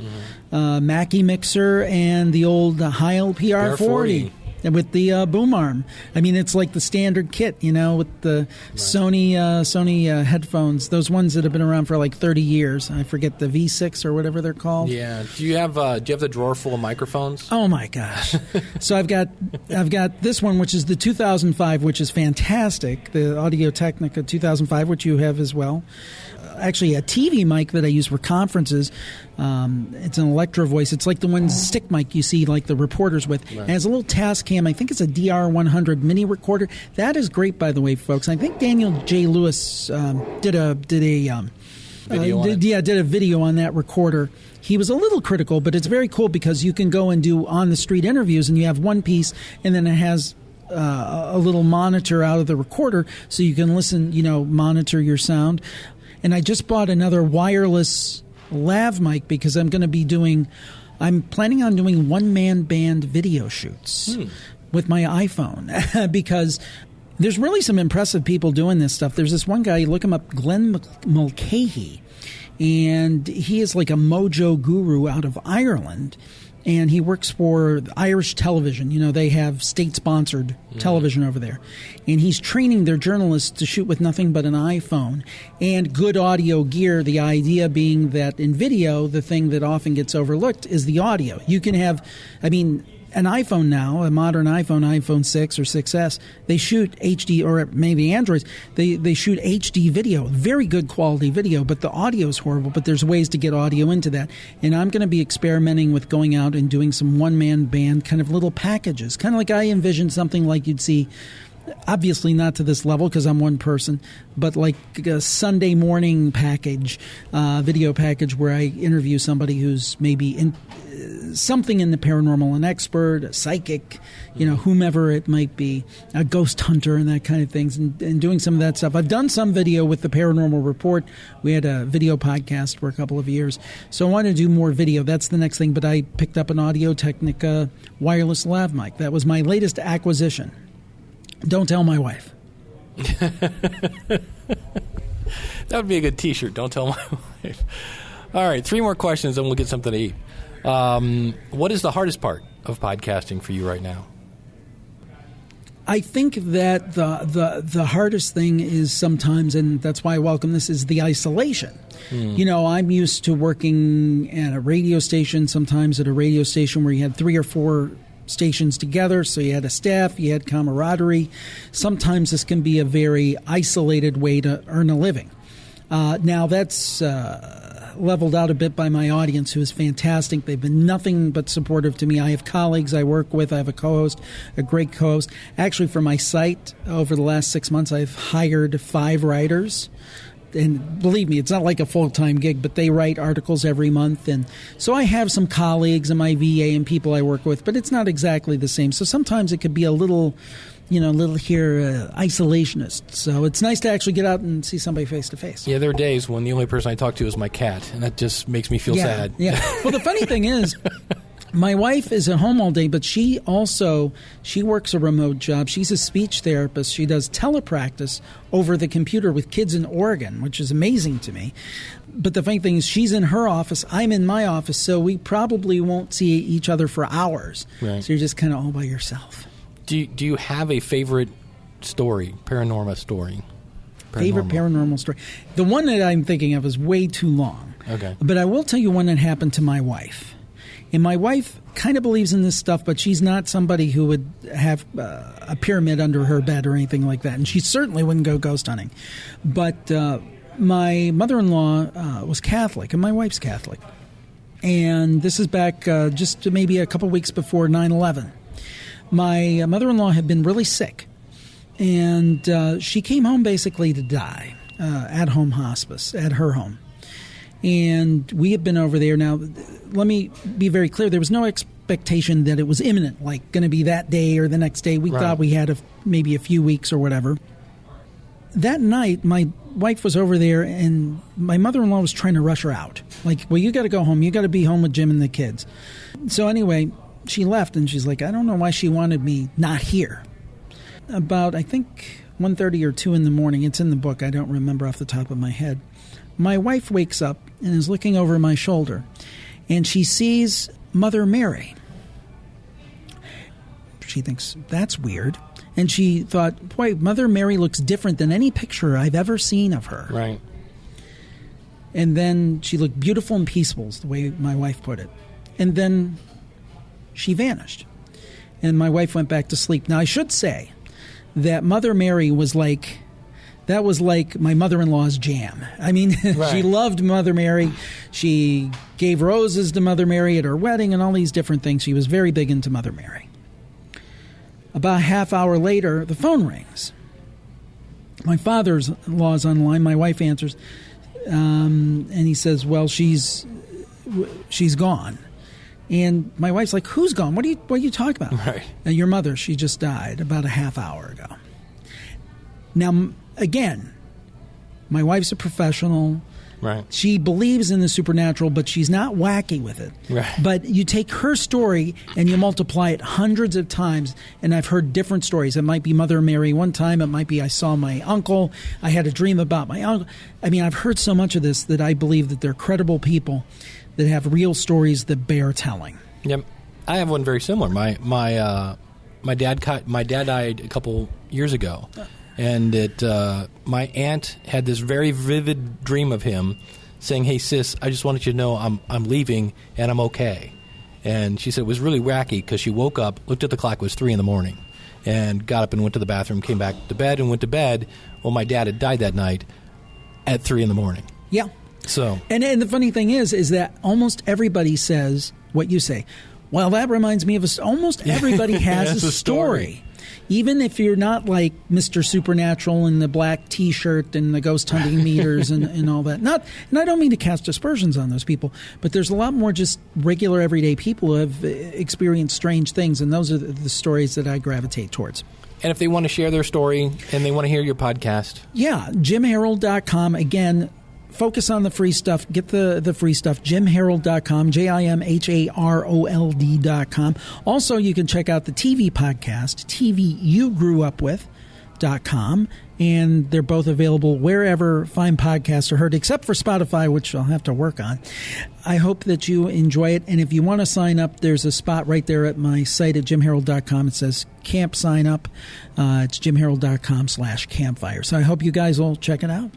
Mackie mixer, and the old Heil PR40 with the boom arm. I mean, it's like the standard kit, with the Sony headphones, those ones that have been around for like 30 years. I forget the V6 or whatever they're called. Yeah. Do you have the drawer full of microphones? Oh my gosh! So I've got this one, which is the 2005, which is fantastic. The Audio-Technica 2005, which you have as well. Actually, a TV mic that I use for conferences. It's an Electro Voice. It's like the one stick mic you see like the reporters with. Right. It has a little Tascam. I think it's a DR100 mini recorder. That is great, by the way, folks. I think Daniel J. Lewis did a video on that recorder. He was a little critical, but it's very cool because you can go and do on-the-street interviews, and you have one piece, and then it has a little monitor out of the recorder so you can listen, monitor your sound. And I just bought another wireless lav mic because I'm planning on doing one-man band video shoots with my iPhone because there's really some impressive people doing this stuff. There's this one guy, look him up, Glenn Mulcahy, and he is like a mojo guru out of Ireland. And he works for Irish television. They have state-sponsored television over there. And he's training their journalists to shoot with nothing but an iPhone and good audio gear, the idea being that in video, the thing that often gets overlooked is the audio. You can have, an iPhone now, a modern iPhone 6 or 6S, they shoot HD, or maybe Androids, they shoot HD video, very good quality video, but the audio is horrible, but there's ways to get audio into that. And I'm going to be experimenting with going out and doing some one-man band kind of little packages, kind of like I envision something like you'd see, obviously not to this level because I'm one person, but like a Sunday morning package, video package where I interview somebody who's maybe something in the paranormal, an expert, a psychic, whomever it might be, a ghost hunter and that kind of things, and doing some of that stuff. I've done some video with the Paranormal Report. We had a video podcast for a couple of years. So I want to do more video. That's the next thing. But I picked up an Audio-Technica wireless lav mic. That was my latest acquisition. Don't tell my wife. That would be a good T-shirt. Don't tell my wife. All right, 3 more questions, and we'll get something to eat. What is the hardest part of podcasting for you right now? I think that the hardest thing is sometimes, and that's why I welcome this, is the isolation. I'm used to working at a radio station, sometimes at a radio station where you had 3 or 4 stations together, so you had a staff, you had camaraderie. Sometimes this can be a very isolated way to earn a living. Now that's leveled out a bit by my audience, who is fantastic. They've been nothing but supportive to me. I have colleagues I work with. I have a co-host, a great co-host. Actually, for my site, over the last 6 months, I've hired 5 writers. And believe me, it's not like a full-time gig, but they write articles every month. And so I have some colleagues and my VA and people I work with, but it's not exactly the same. So sometimes it could be a little isolationist. So it's nice to actually get out and see somebody face to face. Yeah, there are days when the only person I talk to is my cat, and that just makes me feel sad. Yeah. Well, the funny thing is, my wife is at home all day, but she works a remote job. She's a speech therapist. She does telepractice over the computer with kids in Oregon, which is amazing to me. But the funny thing is, she's in her office, I'm in my office, so we probably won't see each other for hours. Right. So you're just kind of all by yourself. Do you have a favorite story, paranormal story? Favorite paranormal story? The one that I'm thinking of is way too long. Okay. But I will tell you one that happened to my wife. And my wife kind of believes in this stuff, but she's not somebody who would have a pyramid under her bed or anything like that. And she certainly wouldn't go ghost hunting. But my mother-in-law was Catholic, and my wife's Catholic. And this is back just maybe a couple weeks before 9/11. My mother-in-law had been really sick, and she came home basically to die at home hospice, at her home. And we had been over there. Now, let me be very clear. There was no expectation that it was imminent, like going to be that day or the next day. We thought we had maybe a few weeks or whatever. That night, my wife was over there, and my mother-in-law was trying to rush her out. Like, well, you got to go home. You got to be home with Jim and the kids. So anyway, she left, and she's like, I don't know why she wanted me not here. About, I think, 1:30 or 2 in the morning. It's in the book. I don't remember off the top of my head. My wife wakes up and is looking over my shoulder, and she sees Mother Mary. She thinks, that's weird. And she thought, boy, Mother Mary looks different than any picture I've ever seen of her. Right. And then she looked beautiful and peaceful, is the way my wife put it. And then she vanished. And my wife went back to sleep. Now, I should say that Mother Mary was like... That was like my mother-in-law's jam. I mean, she loved Mother Mary. She gave roses to Mother Mary at her wedding and all these different things. She was very big into Mother Mary. About a half hour later, the phone rings. My father-in-law is on the line. My wife answers. And he says, well, she's gone. And my wife's like, who's gone? What are you talking about? Right. Your mother, she just died about a half hour ago. Now, again, my wife's a professional. Right. She believes in the supernatural, but she's not wacky with it. Right. But you take her story and you multiply it hundreds of times, and I've heard different stories. It might be Mother Mary one time. It might be I saw my uncle. I had a dream about my uncle. I mean, I've heard so much of this that I believe that they're credible people that have real stories that bear telling. Yep. I have one very similar. My dad died a couple years ago. And my aunt had this very vivid dream of him saying, hey, sis, I just wanted you to know I'm leaving and I'm okay. And she said it was really wacky because she woke up, looked at the clock, it was 3 in the morning, and got up and went to the bathroom, came back to bed and went to bed. Well, my dad had died that night at 3 in the morning. Yeah. So, and the funny thing is that almost everybody says what you say. Well, that reminds me of almost everybody has a story. Even if you're not like Mr. Supernatural and the black T-shirt and the ghost hunting meters and all that. And I don't mean to cast aspersions on those people, but there's a lot more just regular everyday people who have experienced strange things, and those are the stories that I gravitate towards. And if they want to share their story and they want to hear your podcast. Yeah, JimHarold.com. Again, focus on the free stuff. Get the free stuff. JimHarold.com, JimHarold.com. Also, you can check out the TV podcast, TV You Grew Up With.com. And they're both available wherever fine podcasts are heard, except for Spotify, which I'll have to work on. I hope that you enjoy it. And if you want to sign up, there's a spot right there at my site at JimHarold.com. It says Camp Sign Up. It's JimHarold.com/campfire. So I hope you guys will check it out.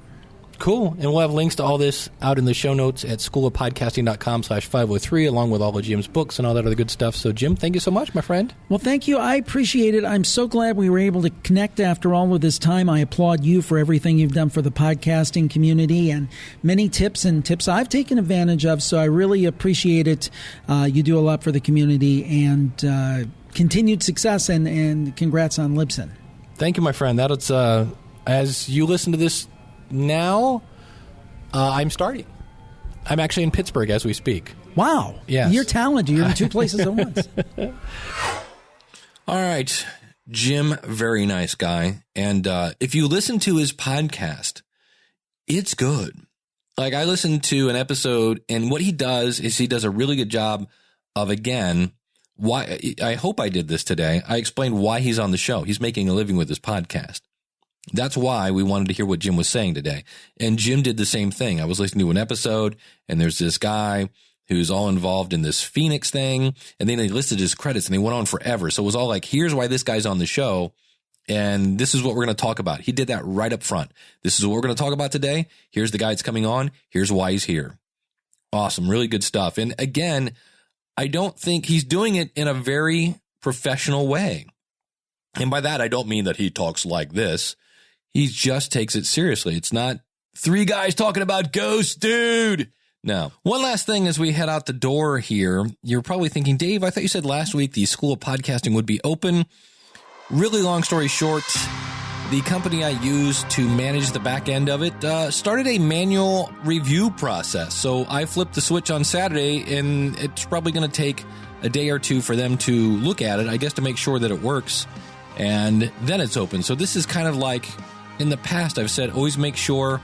Cool. And we'll have links to all this out in the show notes at schoolofpodcasting.com/503, along with all of Jim's books and all that other good stuff. So, Jim, thank you so much, my friend. Well, thank you. I appreciate it. I'm so glad we were able to connect after all of this time. I applaud you for everything you've done for the podcasting community and many tips I've taken advantage of. So I really appreciate it. You do a lot for the community, and continued success, and congrats on Libsyn. Thank you, my friend. That's as you listen to this now, I'm starting. I'm actually in Pittsburgh as we speak. Wow. Yes. You're talented. You're in 2 places at once. All right. Jim, very nice guy. And if you listen to his podcast, it's good. Like, I listened to an episode, and what he does is he does a really good job of, again, why I hope I did this today. I explained why he's on the show. He's making a living with his podcast. That's why we wanted to hear what Jim was saying today. And Jim did the same thing. I was listening to an episode, and there's this guy who's all involved in this Phoenix thing. And then they listed his credits, and they went on forever. So it was all like, here's why this guy's on the show, and this is what we're going to talk about. He did that right up front. This is what we're going to talk about today. Here's the guy that's coming on. Here's why he's here. Awesome. Really good stuff. And again, I don't think he's doing it in a very professional way. And by that, I don't mean that he talks like this. He just takes it seriously. It's not 3 guys talking about ghosts, dude. No. One last thing as we head out the door here. You're probably thinking, Dave, I thought you said last week the School of Podcasting would be open. Really long story short, the company I use to manage the back end of it started a manual review process. So I flipped the switch on Saturday, and it's probably going to take a day or two for them to look at it, I guess, to make sure that it works. And then it's open. So this is kind of like in the past, I've said, always make sure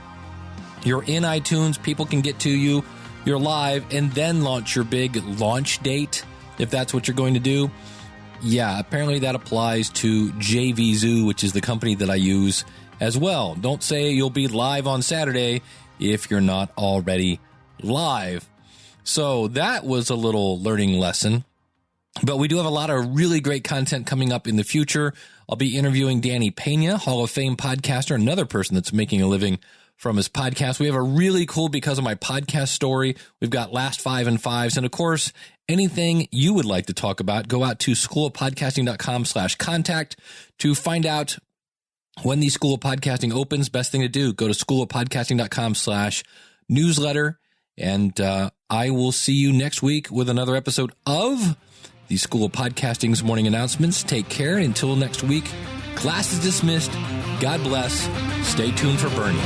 you're in iTunes, people can get to you, you're live, and then launch your big launch date, if that's what you're going to do. Yeah, apparently that applies to JVZoo, which is the company that I use as well. Don't say you'll be live on Saturday if you're not already live. So that was a little learning lesson. But we do have a lot of really great content coming up in the future. I'll be interviewing Danny Pena, Hall of Fame podcaster, another person that's making a living from his podcast. We have a really cool Because of My Podcast story. We've got Last 5 and 5s. And of course, anything you would like to talk about, go out to schoolofpodcasting.com/contact to find out when the School of Podcasting opens. Best thing to do, go to schoolofpodcasting.com/newsletter. And I will see you next week with another episode of the School of Podcasting's morning announcements. Take care. Until next week, class is dismissed. God bless. Stay tuned for Bernie.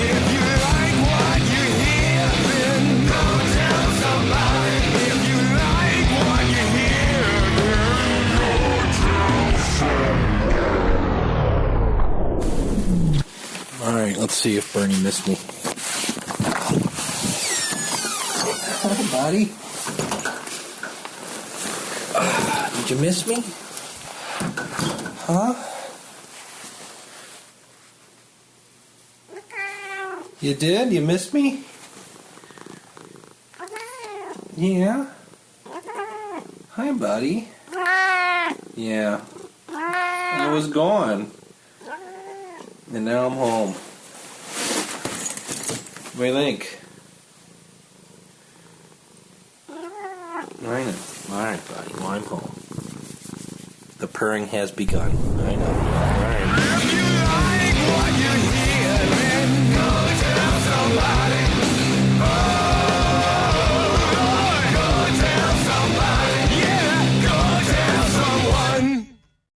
If you like what you hear, then go tell somebody. If you like what you hear, then go tell somebody. All right, let's see if Bernie missed me. Hi, buddy. Did you miss me? Huh? You did? You missed me? Yeah. Hi, buddy. Yeah. I was gone. And now I'm home. What do you think? I know. All right, buddy. Well, I'm home. The purring has begun. I know.